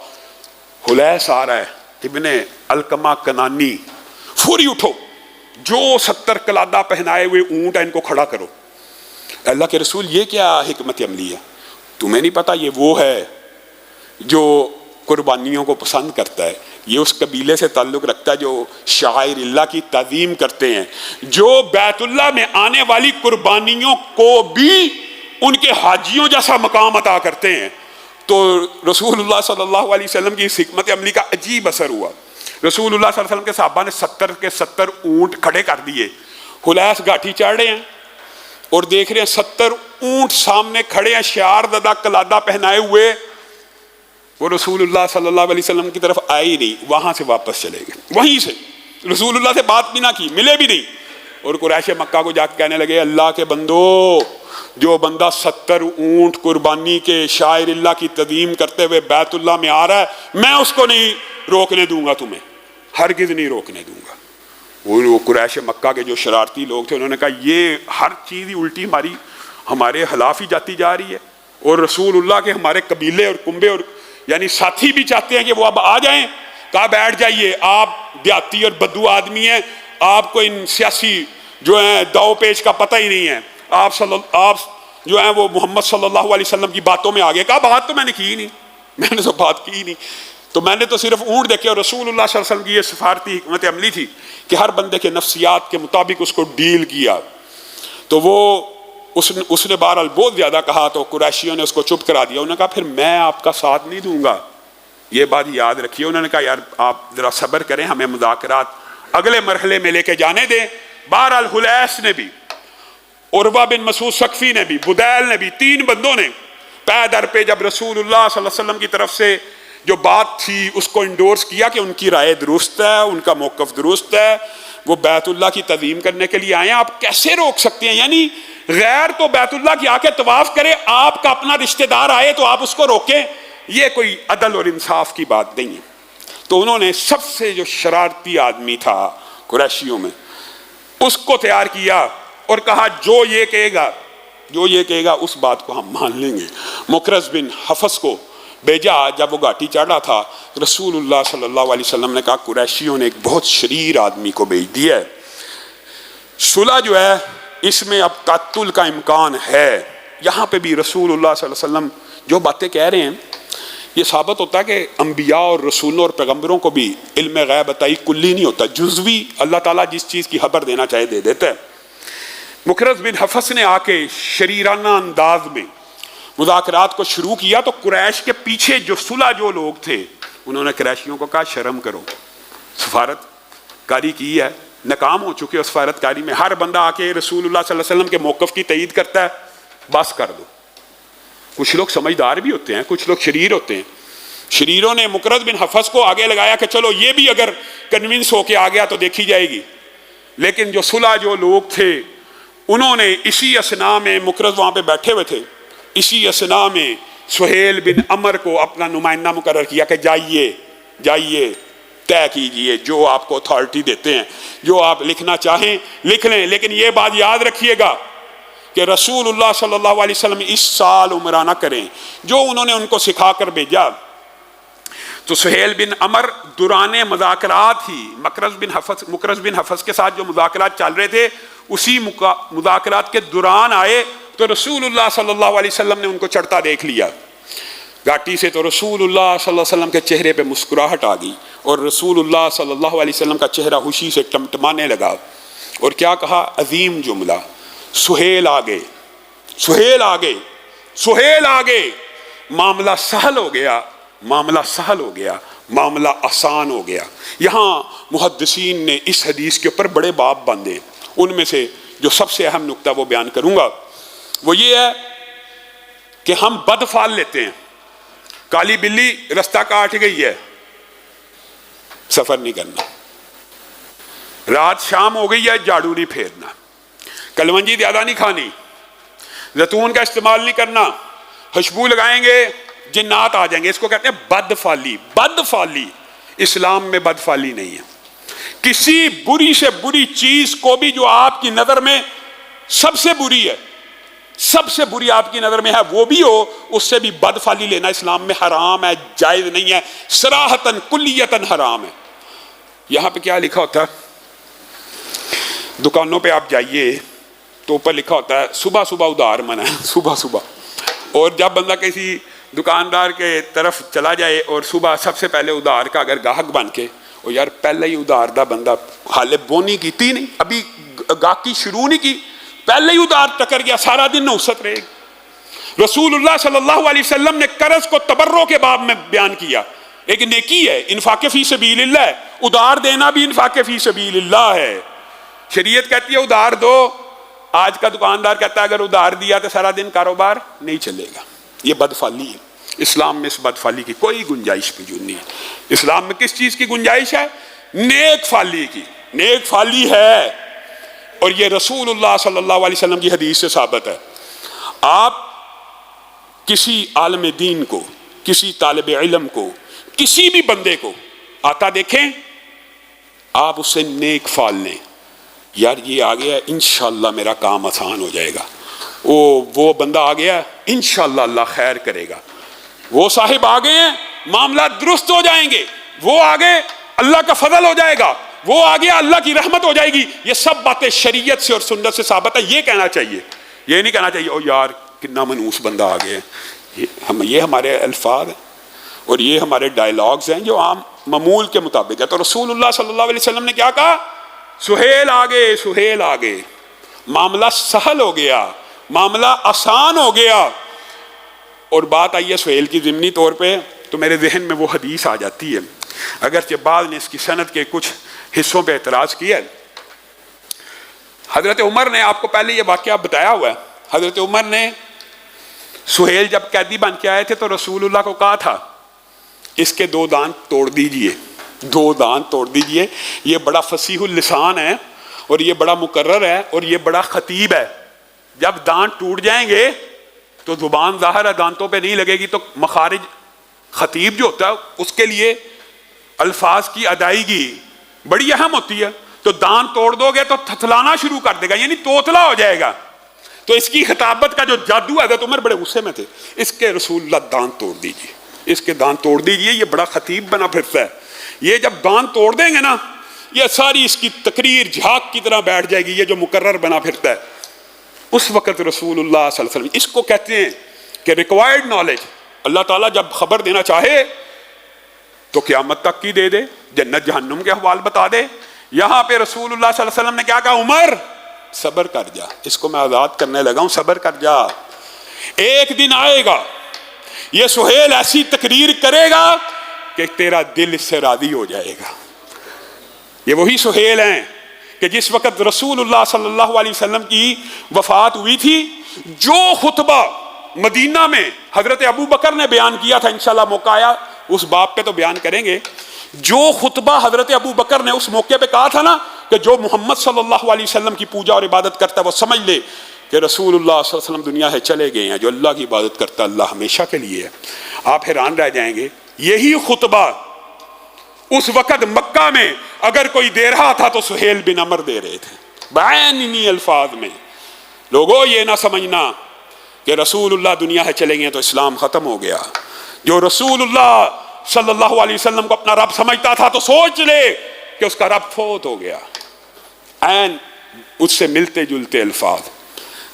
حلیس آ رہا ہے ابن علقمہ کنانی، فوری اٹھو، جو 70 قلادہ پہنائے ہوئے اونٹ ہیں ان کو کھڑا کرو۔ اللہ کے رسول یہ کیا حکمت عملی ہے؟ تمہیں نہیں پتا یہ وہ ہے جو قربانیوں کو پسند کرتا ہے، یہ اس قبیلے سے تعلق رکھتا ہے جو شعائر اللہ کی تعظیم کرتے ہیں، جو بیت اللہ میں آنے والی قربانیوں کو بھی ان کے حاجیوں جیسا مقام عطا کرتے ہیں۔ تو رسول اللہ صلی اللہ علیہ وسلم کی اس حکمت عملی کا عجیب اثر ہوا۔ رسول اللہ صلی اللہ علیہ وسلم کے صحابہ نے 70 کے 70 اونٹ کھڑے کر دیے، حلیس گاٹھی چڑھ رہے ہیں اور دیکھ رہے ہیں 70 اونٹ سامنے کھڑے ہیں، شعار زدہ قلادہ پہنائے ہوئے، وہ رسول اللہ صلی اللہ علیہ وسلم کی طرف آئے ہی نہیں، وہاں سے واپس چلے گئے، وہیں سے رسول اللہ سے بات بھی نہ کی، ملے بھی نہیں، اور قریش مکہ کو جا کے کہنے لگے اللہ کے بندو، جو بندہ 70 اونٹ قربانی کے شاعر اللہ کی تعظیم کرتے ہوئے بیت اللہ میں آ رہا ہے، میں اس کو نہیں روکنے دوں گا، تمہیں ہرگز نہیں روکنے دوں گا۔ وہ قریش مکہ کے جو شرارتی لوگ تھے انہوں نے کہا یہ ہر چیز ہی الٹی ہمارے خلاف ہی جاتی جا رہی ہے، اور رسول اللہ کے ہمارے قبیلے اور کنبے اور یعنی ساتھی بھی چاہتے ہیں کہ وہ اب آ جائیں۔ کہا بیٹھ جائیے، آپ دیہاتی اور بدو آدمی ہیں، آپ کو ان سیاسی جو ہیں داؤ پیچ کا پتہ ہی نہیں ہے، آپ جو ہیں وہ محمد صلی اللہ علیہ وسلم کی باتوں میں آگے. کہا بات تو میں نے کی ہی نہیں, میں نے تو بات کی ہی نہیں, تو میں نے تو صرف اونٹ دیکھے. اور رسول اللہ صلی اللہ علیہ وسلم کی یہ سفارتی حکمت عملی تھی کہ ہر بندے کے نفسیات کے مطابق اس کو ڈیل کیا. تو وہ اس نے بہرحال بہت زیادہ کہا تو قریشیوں نے اس کو چپ کرا دیا. انہوں نے کہا پھر میں آپ کا ساتھ نہیں دوں گا, یہ بات یاد رکھیے. انہوں نے کہا یار آپ ذرا صبر کریں, ہمیں مذاکرات اگلے مرحلے میں لے کے جانے دیں. بہرحال حلیس نے بھی, عروہ بن مسعود ثقفی نے بھی, بدیل نے بھی, 3 بندوں نے پے در پہ جب رسول اللہ صلی اللہ علیہ وسلم کی طرف سے جو بات تھی اس کو انڈورس کیا کہ ان کی رائے درست ہے, ان کا موقف درست ہے, وہ بیت اللہ کی تعظیم کرنے کے لیے آئے ہیں, آپ کیسے روک سکتے ہیں؟ یعنی غیر تو بیت اللہ کی آ کے طواف کرے, آپ کا اپنا رشتہ دار آئے تو آپ اس کو روکیں, یہ کوئی عدل اور انصاف کی بات نہیں ہے. تو انہوں نے سب سے جو شرارتی آدمی تھا قریشیوں میں اس کو تیار کیا اور کہا جو یہ کہے گا اس بات کو ہم مان لیں گے. مکرز بن حفص کو بھیجا. جب وہ گھاٹی چڑھا تھا رسول اللہ صلی اللہ علیہ وسلم نے کہا قریشیوں نے ایک بہت شریر آدمی کو بھیج دیا ہے, صلح جو ہے اس میں اب قتل کا امکان ہے. یہاں پہ بھی رسول اللہ صلی اللہ علیہ وسلم جو باتیں کہہ رہے ہیں یہ ثابت ہوتا ہے کہ انبیاء اور رسولوں اور پیغمبروں کو بھی علم غیب عطائی کلی نہیں ہوتا, جزوی اللہ تعالیٰ جس چیز کی خبر دینا چاہے دے دیتا ہے. مکرز بن حفص نے آ کے شریرانہ انداز میں مذاکرات کو شروع کیا. تو قریش کے پیچھے جو صلح جو لوگ تھے انہوں نے قریشیوں کو کہا شرم کرو, سفارت کاری کی ہے, ناکام ہو چکے ہو سفارت کاری میں. ہر بندہ آ کے رسول اللہ صلی اللہ علیہ وسلم کے موقف کی تائید کرتا ہے, بس کر دو. کچھ لوگ سمجھدار بھی ہوتے ہیں, کچھ لوگ شریر ہوتے ہیں. شریروں نے مکرز بن حفص کو آگے لگایا کہ چلو یہ بھی اگر کنونس ہو کے آ گیا تو دیکھی جائے گی. لیکن جو صلح جو لوگ تھے انہوں نے اسی اثناء میں, مکرز وہاں پہ بیٹھے ہوئے تھے, اسی اثناء میں سہیل بن عمر کو اپنا نمائندہ مقرر کیا کہ جائیے طے کیجئے, جو آپ کو اتھارٹی دیتے ہیں, جو آپ لکھنا چاہیں لکھ لیں. لیکن یہ بات یاد رکھیے گا کہ رسول اللہ صلی اللہ علیہ وسلم اس سال عمرہ نہ کریں جو انہوں نے ان کو سکھا کر بھیجا. تو سہیل بن عمر دوران مذاکرات ہی مکرز بن حفص کے ساتھ جو مذاکرات چل رہے تھے اسی مذاکرات کے دوران آئے تو رسول اللہ صلی اللہ علیہ وسلم نے ان کو چڑھتا دیکھ لیا گھاٹی سے. تو رسول اللہ صلی اللہ علیہ وسلم کے چہرے پہ مسکراہٹ آ گئی اور رسول اللہ صلی اللہ علیہ وسلم کا چہرہ خوشی سے ٹمٹمانے لگا. اور کیا کہا, عظیم جملہ, سہیل آگے, معاملہ سہل ہو گیا, معاملہ آسان ہو گیا. یہاں محدثین نے اس حدیث کے اوپر بڑے باب باندھے. ان میں سے جو سب سے اہم نقطہ وہ بیان کروں گا وہ یہ ہے کہ ہم بد فال لیتے ہیں. کالی بلی رستہ کاٹ گئی ہے, سفر نہیں کرنا. رات شام ہو گئی ہے, جھاڑو نہیں پھیرنا. کلونجی زیادہ نہیں کھانی, زیتون کا استعمال نہیں کرنا, خوشبو لگائیں گے جنات آ جائیں گے. اس کو کہتے ہیں بد فالی. اسلام میں بد فالی نہیں ہے. کسی بری سے بری چیز کو بھی جو آپ کی نظر میں سب سے بری ہے, سب سے بری آپ کی نظر میں ہے, وہ بھی ہو, اس سے بھی بد فالی لینا اسلام میں حرام ہے, جائز نہیں ہے, صراحتاً کلیتاً حرام ہے. یہاں پہ کیا لکھا ہوتا ہے, دکانوں پہ آپ جائیے تو اوپر لکھا ہوتا ہے صبح ادھار منع ہے, صبح. اور جب بندہ کسی دکاندار کے طرف چلا جائے اور صبح سب سے پہلے ادھار کا اگر گاہک بن کے, اور یار پہلے ہی ادھار دا بندہ حالے بونی کی تھی نہیں, ابھی گاہکی شروع نہیں کی, پہلے ہی ادھار ٹکر گیا, سارا دن نحوست رہے گی. رسول اللہ صلی اللہ علیہ وسلم نے قرض کو تبرع کے باب میں بیان کیا. ایک نیکی ہے, انفاق فی سبیل اللہ ہے, ادھار دینا بھی انفاق فی سبیل اللہ ہے. شریعت کہتی ہے ادھار دو. آج کا دکاندار کہتا ہے اگر ادھار دیا تو سارا دن کاروبار نہیں چلے گا. یہ بدفالی ہے. اسلام میں اس بدفالی کی کوئی گنجائش موجود نہیں ہے. اسلام میں کس چیز کی گنجائش ہے؟ نیک فالی کی. نیک فالی ہے, اور یہ رسول اللہ صلی اللہ علیہ وسلم کی حدیث سے ثابت ہے. آپ کسی عالم دین کو, کسی طالب علم کو, کسی بھی بندے کو آتا دیکھیں, آپ اس سے نیک فال لیں. یار یہ آ گیا, انشاءاللہ میرا کام آسان ہو جائے گا. وہ بندہ آ گیا, انشاءاللہ اللہ خیر کرے گا. وہ صاحب آ گئے ہیں, معاملات درست ہو جائیں گے. وہ آگے اللہ کا فضل ہو جائے گا. وہ آگے اللہ کی رحمت ہو جائے گی. یہ سب باتیں شریعت سے اور سنت سے ثابت ہے. یہ کہنا چاہیے, یہ نہیں کہنا چاہیے او یار کنا منوس بندہ آ گیا. یہ ہمارے الفاظ ہیں اور یہ ہمارے ڈائلاگز ہیں جو عام معمول کے مطابق ہے. تو رسول اللہ صلی اللہ علیہ وسلم نے کیا کہا؟ سہیل آگے، سہیل آگے. معاملہ سہل ہو گیا، معاملہ آسان ہو گیا. اور بات آئی ہے سہیل کی ضمنی طور پہ تو میرے ذہن میں وہ حدیث آ جاتی ہے، اگرچہ بعض نے اس کی سند کے کچھ حصوں پہ اعتراض کیا ہے. حضرت عمر نے، آپ کو پہلے یہ واقعہ بتایا ہوا ہے، حضرت عمر نے سہیل جب قیدی بن کے آئے تھے تو رسول اللہ کو کہا تھا اس کے 2 دانت توڑ دیجئے، 2 دانت توڑ دیجئے. یہ بڑا فصیح اللسان ہے اور یہ بڑا مقرر ہے اور یہ بڑا خطیب ہے. جب دانت ٹوٹ جائیں گے تو زبان ظاہر ہے دانتوں پہ نہیں لگے گی، تو مخارج خطیب جو ہوتا ہے اس کے لیے الفاظ کی ادائیگی بڑی اہم ہوتی ہے. تو دانت توڑ دو گے تو تھتلانا شروع کر دے گا، یعنی توتلا ہو جائے گا. تو اس کی خطابت کا جو جادو ہے، حضرت عمر بڑے غصے میں تھے. اس کے رسول اللہ دانت توڑ دیجئے، اس کے دانت توڑ دیجئے، یہ بڑا خطیب بنا پھرتا ہے. یہ جب دانت توڑ دیں گے نا، یہ ساری اس کی تقریر جھاگ کی طرح بیٹھ جائے گی، یہ جو مقرر بنا پھرتا ہے. اس وقت رسول اللہ صلی اللہ علیہ وسلم، اس کو کہتے ہیں کہ ریکوائرڈ نالج. اللہ تعالیٰ جب خبر دینا چاہے تو قیامت تک کی دے دے، جنت جہنم کے احوال بتا دے. یہاں پہ رسول اللہ صلی اللہ علیہ وسلم نے کیا کہا؟ عمر صبر کر جا، اس کو میں آزاد کرنے لگا ہوں، صبر کر جا. ایک دن آئے گا یہ سہیل ایسی تقریر کرے گا کہ تیرا دل اس سے راضی ہو جائے گا. یہ وہی سہیل ہیں کہ جس وقت رسول اللہ صلی اللہ علیہ وسلم کی وفات ہوئی تھی، جو خطبہ مدینہ میں حضرت ابو بکر نے بیان کیا تھا، انشاءاللہ موقع آیا اس باب پہ تو بیان کریں گے. جو خطبہ حضرت ابو بکر نے اس موقع پہ کہا تھا نا کہ جو محمد صلی اللہ علیہ وسلم کی پوجا اور عبادت کرتا ہے وہ سمجھ لے کہ رسول اللہ صلی اللہ علیہ وسلم دنیا سے چلے گئے ہیں. جو اللہ کی عبادت کرتا ہے اللہ ہمیشہ کے لیے ہے. آپ حیران رہ جائیں گے، یہی خطبہ اس وقت مکہ میں اگر کوئی دے رہا تھا تو سہیل بن عمر دے رہے تھے بعینی الفاظ میں. لوگوں یہ نہ سمجھنا کہ رسول اللہ دنیا سے چلیں گے تو اسلام ختم ہو گیا. جو رسول اللہ صلی اللہ علیہ وسلم کو اپنا رب سمجھتا تھا تو سوچ لے کہ اس کا رب فوت ہو گیا. عین اس سے ملتے جلتے الفاظ.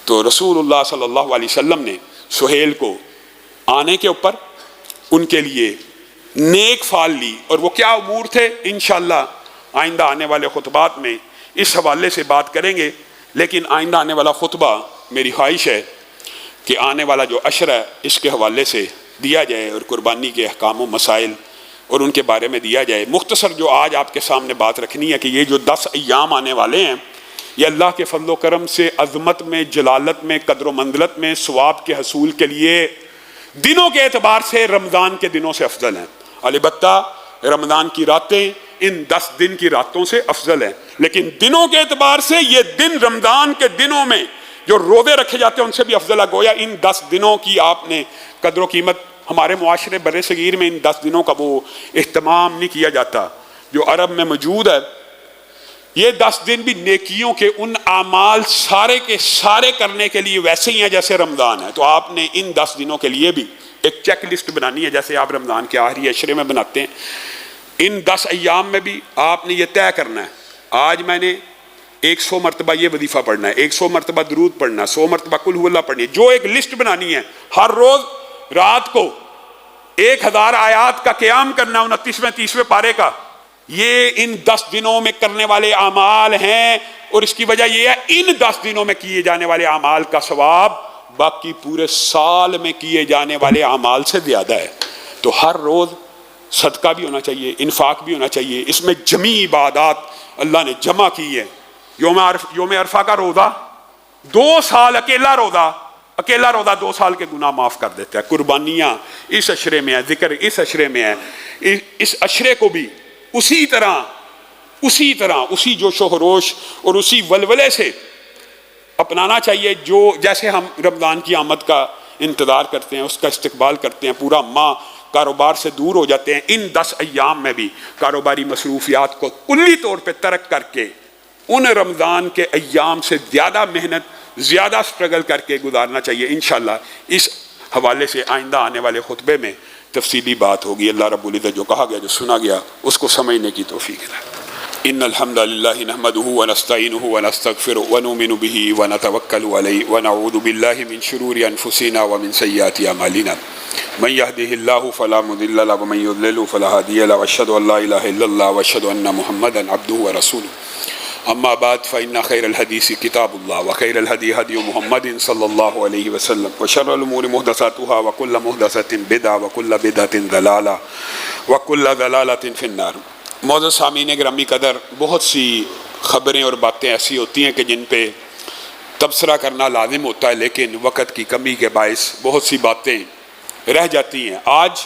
تو رسول اللہ صلی اللہ علیہ وسلم نے سہیل کو آنے کے اوپر ان کے لیے نیک فال لی. اور وہ کیا امور تھے انشاءاللہ آئندہ آنے والے خطبات میں اس حوالے سے بات کریں گے. لیکن آئندہ آنے والا خطبہ میری خواہش ہے کہ آنے والا جو عشر ہے اس کے حوالے سے دیا جائے اور قربانی کے احکام و مسائل اور ان کے بارے میں دیا جائے. مختصر جو آج آپ کے سامنے بات رکھنی ہے کہ یہ جو 10 ایام آنے والے ہیں یہ اللہ کے فضل و کرم سے عظمت میں، جلالت میں، قدر و منزلت میں، ثواب کے حصول کے لیے دنوں کے اعتبار سے رمضان کے دنوں سے افضل ہیں. البتہ رمضان کی راتیں ان 10 دن کی راتوں سے افضل ہیں، لیکن دنوں کے اعتبار سے یہ دن رمضان کے دنوں میں جو روزے رکھے جاتے ہیں ان سے بھی افضل ہے. گویا ان 10 دنوں کی آپ نے قدر و قیمت، ہمارے معاشرے بر صغیر میں ان 10 دنوں کا وہ اہتمام نہیں کیا جاتا جو عرب میں موجود ہے. یہ 10 دن بھی نیکیوں کے ان اعمال سارے کے سارے کرنے کے لیے ویسے ہی ہیں جیسے رمضان ہے. تو آپ نے ان 10 دنوں کے لیے بھی ایک چیک لسٹ بنانی ہے جیسے آپ رمضان کے آخری عشرے میں بناتے ہیں. ان 10 ایام میں بھی آپ نے یہ طے کرنا ہے آج میں نے 100 مرتبہ یہ وظیفہ پڑھنا ہے، 100 مرتبہ درود پڑھنا ہے، 100 مرتبہ قل ہو اللہ پڑھنی ہے. جو ایک لسٹ بنانی ہے، ہر روز رات کو 1000 آیات کا قیام کرنا ہے 29ویں 30ویں پارے کا. یہ ان 10 دنوں میں کرنے والے اعمال ہیں اور اس کی وجہ یہ ہے ان 10 دنوں میں کیے جانے والے اعمال کا ثواب باقی پورے سال میں کیے جانے والے اعمال سے زیادہ ہے. تو ہر روز صدقہ بھی ہونا چاہیے، انفاق بھی ہونا چاہیے. اس میں جمی عبادات اللہ نے جمع کی ہے. یوم عرفہ کا روزہ 2 سال اکیلا روزہ 2 سال کے گناہ معاف کر دیتا ہے. قربانیاں اس عشرے میں ہے، ذکر اس عشرے میں ہے. اس عشرے کو بھی اسی طرح اسی جوش و خروش اور اسی ولولے سے اپنانا چاہیے جو جیسے ہم رمضان کی آمد کا انتظار کرتے ہیں، اس کا استقبال کرتے ہیں، پورا ماہ کاروبار سے دور ہو جاتے ہیں. ان 10 ایام میں بھی کاروباری مصروفیات کو کلی طور پہ ترک کر کے ان رمضان کے ایام سے زیادہ محنت، زیادہ سٹرگل کر کے گزارنا چاہیے. انشاءاللہ اس حوالے سے آئندہ آنے والے خطبے میں تفصیلی بات ہوگی. اللہ رب العزت جو کہا گیا، جو سنا گیا، اس کو سمجھنے کی توفیق دے. ان الحمد لله نحمده ونستعينه ونستغفره ونؤمن به ونتوكل عليه ونعوذ بالله من شرور انفسنا ومن سيئات اعمالنا من يهده الله فلا مضل له ومن يضلل فلا هادي له واشهد ان لا اله الا الله واشهد ان محمدا عبده ورسوله اما بعد فان خير الحديث كتاب الله وخير الهدي هدي محمد صلى الله عليه وسلم وشر الامور محدثاتها وكل محدثة بدعة وكل بدعة ضلالة وكل ضلالة في النار۔ معزز سامعین گرامی قدر، بہت سی خبریں اور باتیں ایسی ہوتی ہیں کہ جن پہ تبصرہ کرنا لازم ہوتا ہے، لیکن وقت کی کمی کے باعث بہت سی باتیں رہ جاتی ہیں۔ آج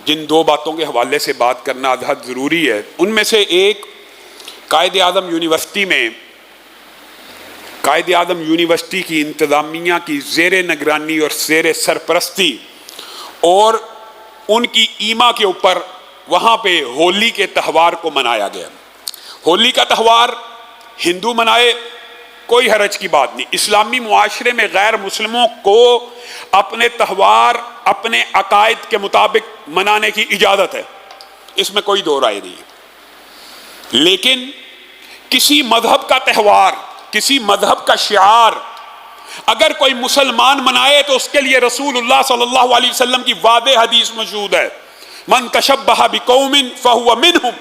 جن دو باتوں کے حوالے سے بات کرنا ازحد ضروری ہے، ان میں سے ایک قائد اعظم یونیورسٹی کی انتظامیہ کی زیر نگرانی اور زیر سرپرستی اور ان کی ایما کے اوپر وہاں پہ ہولی کے تہوار کو منایا گیا۔ ہولی کا تہوار ہندو منائے، کوئی حرج کی بات نہیں۔ اسلامی معاشرے میں غیر مسلموں کو اپنے تہوار اپنے عقائد کے مطابق منانے کی اجازت ہے، اس میں کوئی دو رائے نہیں ہے۔ لیکن کسی مذہب کا تہوار، کسی مذہب کا شعار اگر کوئی مسلمان منائے تو اس کے لیے رسول اللہ صلی اللہ علیہ وسلم کی واضح حدیث موجود ہے، من تشبہ بقوم فہو منہم،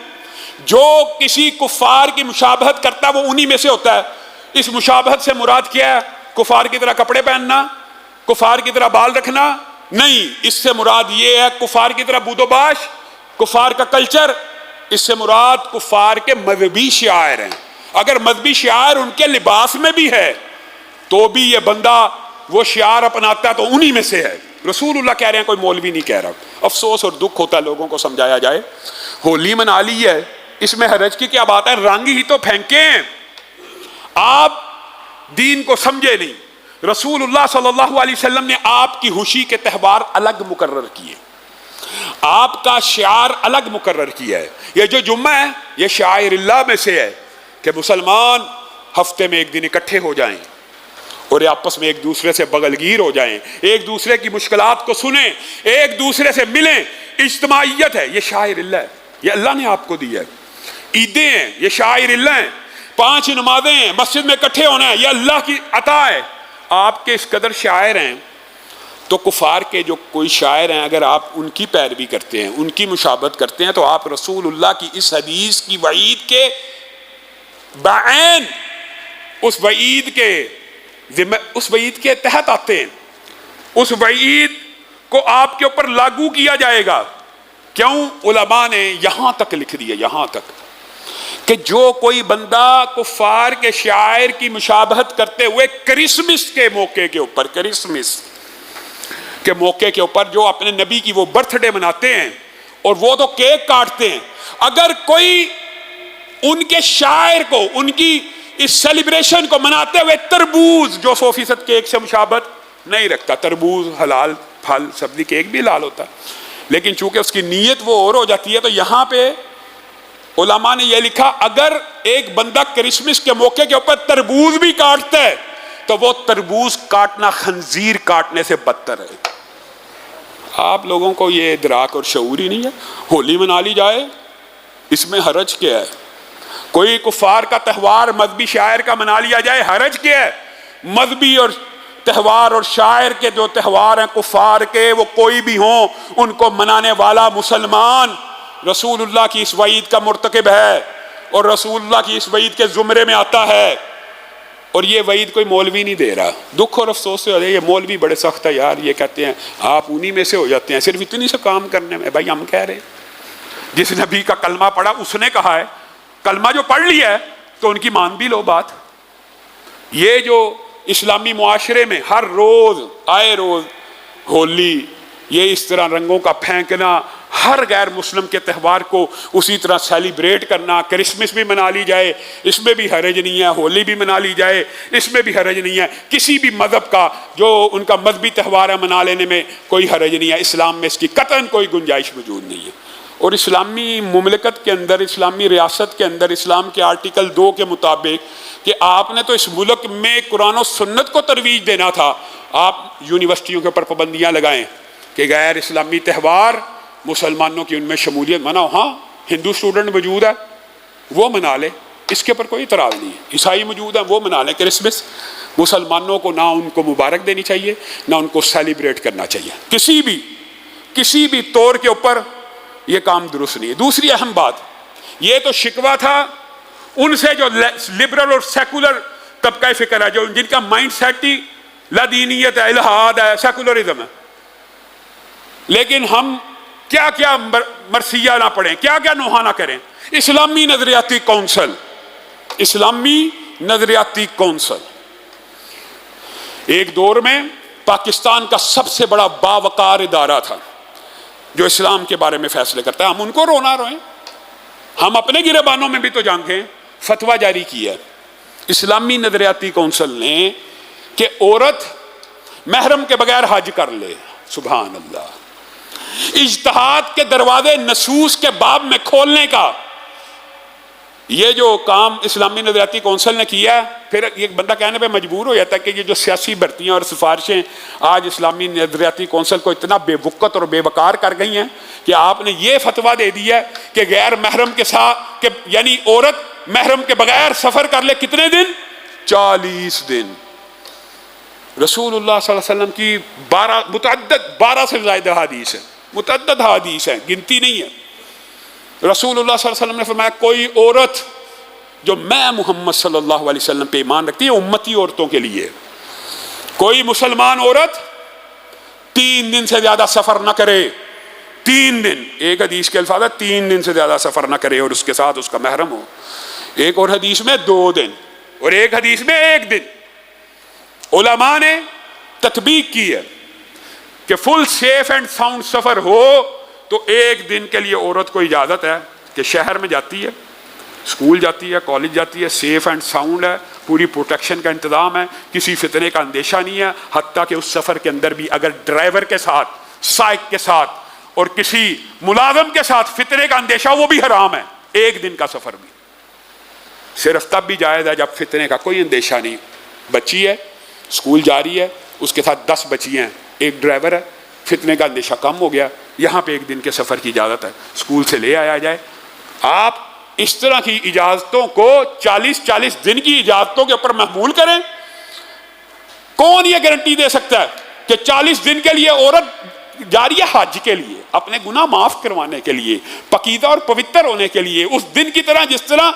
جو کسی کفار کی مشابہت کرتا ہے وہ انہی میں سے ہوتا ہے۔ اس مشابہت سے مراد کیا ہے؟ کفار کی طرح کپڑے پہننا، کفار کی طرح بال رکھنا نہیں، اس سے مراد یہ ہے کفار کی طرح بود و باش، کفار کا کلچر، اس سے مراد کفار کے مذہبی شعائر ہیں۔ اگر مذہبی شعائر ان کے لباس میں بھی ہے تو بھی یہ بندہ وہ شعار اپناتا ہے تو انہی میں سے ہے۔ رسول اللہ کہہ رہے ہیں، کوئی مولوی نہیں کہہ رہا۔ افسوس اور دکھ ہوتا ہے لوگوں کو سمجھایا جائے، ہولی منا لی ہے، اس میں حرج کی کیا بات ہے، رنگ ہی تو پھینکیں، آپ دین کو سمجھے نہیں۔ رسول اللہ صلی اللہ علیہ وسلم نے آپ کی خوشی کے تہوار الگ مقرر کیے، آپ کا شعار الگ مقرر کیا ہے۔ یہ جو جمعہ ہے یہ شعائر اللہ میں سے ہے کہ مسلمان ہفتے میں ایک دن اکٹھے ہو جائیں اور آپس میں ایک دوسرے سے بغلگیر ہو جائیں، ایک دوسرے کی مشکلات کو سنیں، ایک دوسرے سے ملیں۔ اجتماعیت ہے، یہ شاعر اللہ ہے، یہ اللہ نے آپ کو دی ہے۔ عیدیں ہیں، یہ شاعر اللہ ہیں۔ 5 نمازیں ہیں، مسجد میں اکٹھے ہونا ہے، یہ اللہ کی عطا ہے۔ آپ کے اس قدر شاعر ہیں تو کفار کے جو کوئی شاعر ہیں، اگر آپ ان کی پیروی کرتے ہیں، ان کی مشابہت کرتے ہیں تو آپ رسول اللہ کی اس حدیث کی وعید کے بعین اس وعید کے تحت آتے ہیں، اس وعید کو آپ کے اوپر لاگو کیا جائے گا۔ کیوں؟ علماء نے یہاں تک لکھ دیا، یہاں تک کہ جو کوئی بندہ کفار کے شاعر کی مشابہت کرتے ہوئے کرسمس کے موقع کے اوپر، کرسمس کے موقع کے اوپر جو اپنے نبی کی وہ برتھ ڈے مناتے ہیں اور وہ تو کیک کاٹتے ہیں، اگر کوئی ان کے شاعر کو، ان کی اس سیلیبریشن کو مناتے ہوئے تربوز جو 100% کیک سے مشابہت نہیں رکھتا، تربوز حلال پھل سبزی، کیک بھی حلال ہوتا ہے، لیکن چونکہ اس کی نیت وہ اور ہو جاتی ہے تو یہاں پہ علماء نے یہ لکھا اگر ایک بندہ کرسمس کے موقع کے اوپر تربوز بھی کاٹتا ہے تو وہ تربوز کاٹنا خنزیر کاٹنے سے بدتر ہے۔ آپ لوگوں کو یہ ادراک اور شعور ہی نہیں ہے۔ ہولی منا لی جائے، اس میں حرج کیا ہے؟ کوئی کفار کا تہوار مذہبی شاعر کا منا لیا جائے، حرج کیا ہے؟ مذہبی اور تہوار اور شاعر کے جو تہوار ہیں کفار کے، وہ کوئی بھی ہوں، ان کو منانے والا مسلمان رسول اللہ کی اس وعید کا مرتکب ہے اور رسول اللہ کی اس وعید کے زمرے میں آتا ہے، اور یہ وعید کوئی مولوی نہیں دے رہا۔ دکھ اور افسوس سے یہ مولوی بڑے سخت ہے یار، یہ کہتے ہیں آپ انہی میں سے ہو جاتے ہیں صرف اتنی سے کام کرنے میں۔ بھائی ہم کہہ رہے ہیں جس نبی کا کلمہ پڑھا اس نے کہا ہے، کلمہ جو پڑھ لیا ہے تو ان کی مان بھی لو بات۔ یہ جو اسلامی معاشرے میں ہر روز آئے روز ہولی، یہ اس طرح رنگوں کا پھینکنا، ہر غیر مسلم کے تہوار کو اسی طرح سیلیبریٹ کرنا، کرسمس بھی منا لی جائے اس میں بھی حرج نہیں ہے، ہولی بھی منا لی جائے اس میں بھی حرج نہیں ہے، کسی بھی مذہب کا جو ان کا مذہبی تہوار ہے منا لینے میں کوئی حرج نہیں ہے۔ اسلام میں اس کی قطعاً کوئی گنجائش موجود نہیں ہے۔ اور اسلامی مملکت کے اندر، اسلامی ریاست کے اندر، اسلام کے آرٹیکل 2 کے مطابق کہ آپ نے تو اس ملک میں قرآن و سنت کو ترویج دینا تھا، آپ یونیورسٹیوں کے اوپر پابندیاں لگائیں کہ غیر اسلامی تہوار مسلمانوں کی ان میں شمولیت مناؤ۔ ہاں ہندو اسٹوڈنٹ موجود ہے، وہ منا لے، اس کے اوپر کوئی اعتراض نہیں ہے۔ عیسائی موجود ہیں وہ منا لیں کرسمس، مسلمانوں کو نہ ان کو مبارک دینی چاہیے نہ ان کو سیلیبریٹ کرنا چاہیے، کسی بھی طور کے اوپر یہ کام درست نہیں ہے۔ دوسری اہم بات، یہ تو شکوہ تھا ان سے جو لبرل اور سیکولر طبقہ فکر ہے، جو جن کا مائنڈ سیٹ ہی لادینیت ہے، الہاد ہے، سیکولرزم ہے، لیکن ہم کیا کیا مرثیہ نہ پڑھیں، کیا کیا نوحہ نہ کریں۔ اسلامی نظریاتی کونسل ایک دور میں پاکستان کا سب سے بڑا باوقار ادارہ تھا جو اسلام کے بارے میں فیصلے کرتا ہے۔ ہم ان کو رونا روئیں، ہم اپنے گریبانوں میں بھی تو جانتے ہیں۔ فتویٰ جاری کیا ہے اسلامی نظریاتی کونسل نے کہ عورت محرم کے بغیر حج کر لے۔ سبحان اللہ، اجتہاد کے دروازے نصوص کے باب میں کھولنے کا یہ جو کام اسلامی نظریاتی کونسل نے کیا ہے، پھر ایک بندہ کہنے پہ مجبور ہو جاتا ہے کہ یہ جو سیاسی بھرتیاں اور سفارشیں آج اسلامی نظریاتی کونسل کو اتنا بے وقت اور بے وقار کر گئی ہیں کہ آپ نے یہ فتویٰ دے دیا ہے کہ غیر محرم کے ساتھ یعنی عورت محرم کے بغیر سفر کر لے کتنے دن؟ 40 دن۔ رسول اللہ صلی اللہ علیہ وسلم کی 12 سے زائد حدیث ہے، متعدد حدیث ہیں، گنتی نہیں ہے۔ رسول اللہ صلی اللہ علیہ وسلم نے فرمایا کوئی عورت جو میں محمد صلی اللہ علیہ وسلم پہ ایمان رکھتی ہے، امتی عورتوں کے لیے، کوئی مسلمان عورت 3 دن سے زیادہ سفر نہ کرے۔ 3 دن، ایک حدیث کے الفاظ ہے 3 دن سے زیادہ سفر نہ کرے اور اس کے ساتھ اس کا محرم ہو۔ ایک اور حدیث میں 2 دن اور ایک حدیث میں 1 دن۔ علماء نے تطبیق کی ہے کہ فل سیف اینڈ ساؤنڈ سفر ہو تو 1 دن کے لیے عورت کو اجازت ہے کہ شہر میں جاتی ہے، اسکول جاتی ہے، کالج جاتی ہے، سیف اینڈ ساؤنڈ ہے، پوری پروٹیکشن کا انتظام ہے، کسی فتنے کا اندیشہ نہیں ہے، حتیٰ کہ اس سفر کے اندر بھی اگر ڈرائیور کے ساتھ، سائق کے ساتھ اور کسی ملازم کے ساتھ فتنے کا اندیشہ ہو وہ بھی حرام ہے۔ 1 دن کا سفر بھی صرف تب بھی جائز ہے جب فتنے کا کوئی اندیشہ نہیں۔ بچی ہے، اسکول جا رہی ہے، اس کے ساتھ 10 بچی ہیں، ایک ڈرائیور ہے، فتنے کا اندیشہ کم ہو گیا، یہاں پہ 1 دن کے سفر کی اجازت ہے، اسکول سے لے آیا جائے۔ آپ اس طرح کی اجازتوں کو 40 دن کی اجازتوں کے اوپر محمول کریں۔ کون یہ گارنٹی دے سکتا ہے کہ 40 دن کے لیے عورت جا رہی ہے حج کے لیے، اپنے گناہ معاف کروانے کے لیے، پاکیزہ اور پوتر ہونے کے لیے، اس دن کی طرح جس طرح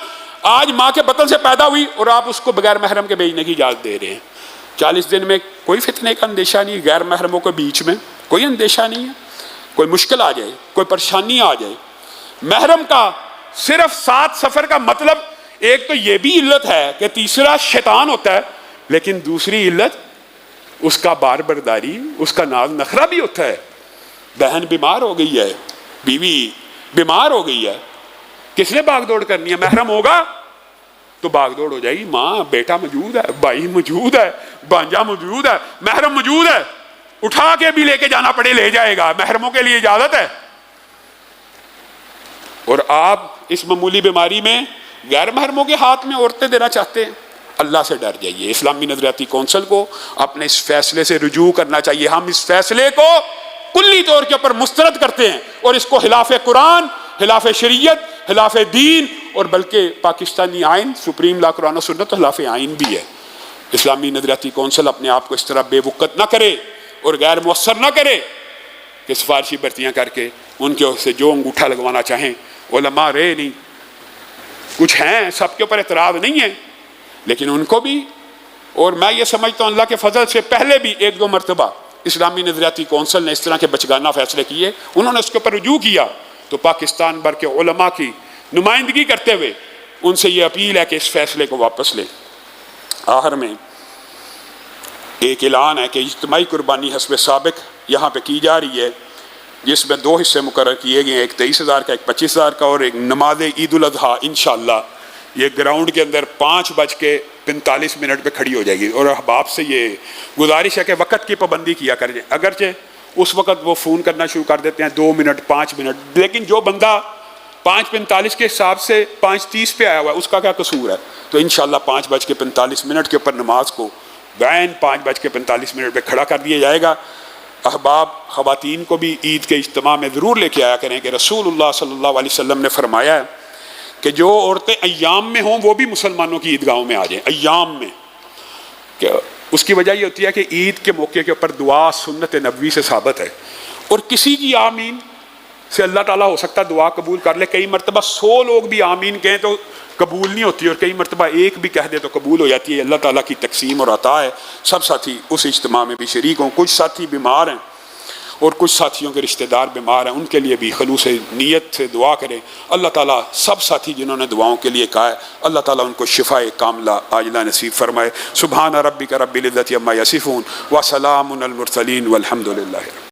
آج ماں کے بطن سے پیدا ہوئی اور آپ اس کو بغیر محرم کے بھیجنے کی اجازت دے رہے ہیں۔ 40 دن میں کوئی فتنے کا اندیشہ نہیں، غیر محرموں کے بیچ میں کوئی اندیشہ نہیں ہے، کوئی مشکل آ جائے، کوئی پریشانی آ جائے۔ محرم کا صرف ساتھ سفر کا مطلب ایک تو یہ بھی علت ہے کہ تیسرا شیطان ہوتا ہے، لیکن دوسری علت اس کا بار برداری، اس کا ناز نخرہ بھی ہوتا ہے۔ بہن بیمار ہو گئی ہے، بیوی بیمار ہو گئی ہے، کس نے بھاگ دوڑ کرنی ہے؟ محرم ہوگا تو بھاگ دوڑ ہو جائے گی، ماں بیٹا موجود ہے، بھائی موجود ہے، بانجا موجود ہے، محرم موجود ہے، اٹھا کے بھی لے کے جانا پڑے لے جائے گا، محرموں کے لیے اجازت ہے۔ اور آپ اس معمولی بیماری میں غیر محرموں کے ہاتھ میں عورتیں دینا چاہتے ہیں، اللہ سے ڈر جائیے۔ اسلامی نظریاتی کونسل کو اپنے اس فیصلے سے رجوع کرنا چاہیے۔ ہم اس فیصلے کو کلی طور کے اوپر مسترد کرتے ہیں اور اس کو خلاف قرآن، خلاف شریعت، خلاف دین اور بلکہ پاکستانی آئین، سپریم لا قرآن و سنت خلاف آئین بھی ہے۔ اسلامی نظریاتی کونسل اپنے آپ کو اس طرح بے وقت نہ کرے اور غیر مؤثر نہ کرے کہ سفارشی بھرتیاں کر کے ان کے سے جو انگوٹھا لگوانا چاہیں۔ علماء رہے نہیں، کچھ ہیں، سب کے اوپر اعتراض نہیں ہے، لیکن ان کو بھی، اور میں یہ سمجھتا ہوں اللہ کے فضل سے پہلے بھی 1-2 مرتبہ اسلامی نظریاتی کونسل نے اس طرح کے بچگانہ فیصلے کیے، انہوں نے اس کے اوپر رجوع کیا، تو پاکستان بھر کے علماء کی نمائندگی کرتے ہوئے ان سے یہ اپیل ہے کہ اس فیصلے کو واپس لیں۔ آخر میں ایک اعلان ہے کہ اجتماعی قربانی حسب سابق یہاں پہ کی جا رہی ہے، جس میں 2 حصے مقرر کیے گئے ہیں، ایک 23,000 کا، ایک 25,000 کا، اور ایک نماز عید الاضحیٰ انشاءاللہ یہ گراؤنڈ کے اندر 5:45 پہ کھڑی ہو جائے گی۔ اور احباب سے یہ گزارش ہے کہ وقت کی پابندی کیا کریں، اگرچہ اس وقت وہ فون کرنا شروع کر دیتے ہیں 2 منٹ 5 منٹ، لیکن جو بندہ 5:45 کے حساب سے 5:30 پہ آیا ہوا ہے اس کا کیا قصور ہے؟ تو انشاءاللہ 5:45 کے اوپر نماز کو بین 5:45 پہ کھڑا کر دیا جائے گا۔ احباب خواتین کو بھی عید کے اجتماع میں ضرور لے کے آیا کریں کہ رسول اللہ صلی اللہ علیہ وسلم نے فرمایا ہے کہ جو عورتیں ایام میں ہوں وہ بھی مسلمانوں کی عیدگاہوں میں آ جائیں ایام میں. کہ اس کی وجہ یہ ہوتی ہے کہ عید کے موقع کے اوپر دعا سنت نبوی سے ثابت ہے، اور کسی کی آمین سے اللہ تعالیٰ ہو سکتا ہے دعا قبول کر لے. کئی مرتبہ 100 لوگ بھی آمین کہیں تو قبول نہیں ہوتی، اور کئی مرتبہ ایک بھی کہہ دے تو قبول ہو جاتی ہے. اللہ تعالیٰ کی تقسیم اور عطا ہے. سب ساتھی اس اجتماع میں بھی شریک ہوں. کچھ ساتھی بیمار ہیں اور کچھ ساتھیوں کے رشتہ دار بیمار ہیں، ان کے لیے بھی خلوص نیت سے دعا کریں. اللہ تعالیٰ سب ساتھی جنہوں نے دعاؤں کے لیے کہا ہے، اللہ تعالیٰ ان کو شفاء کاملہ عاجلہ نصیب فرمائے. سبحان ربک رب العزت عما یصفون وسلام علی المرسلین والحمد للہ.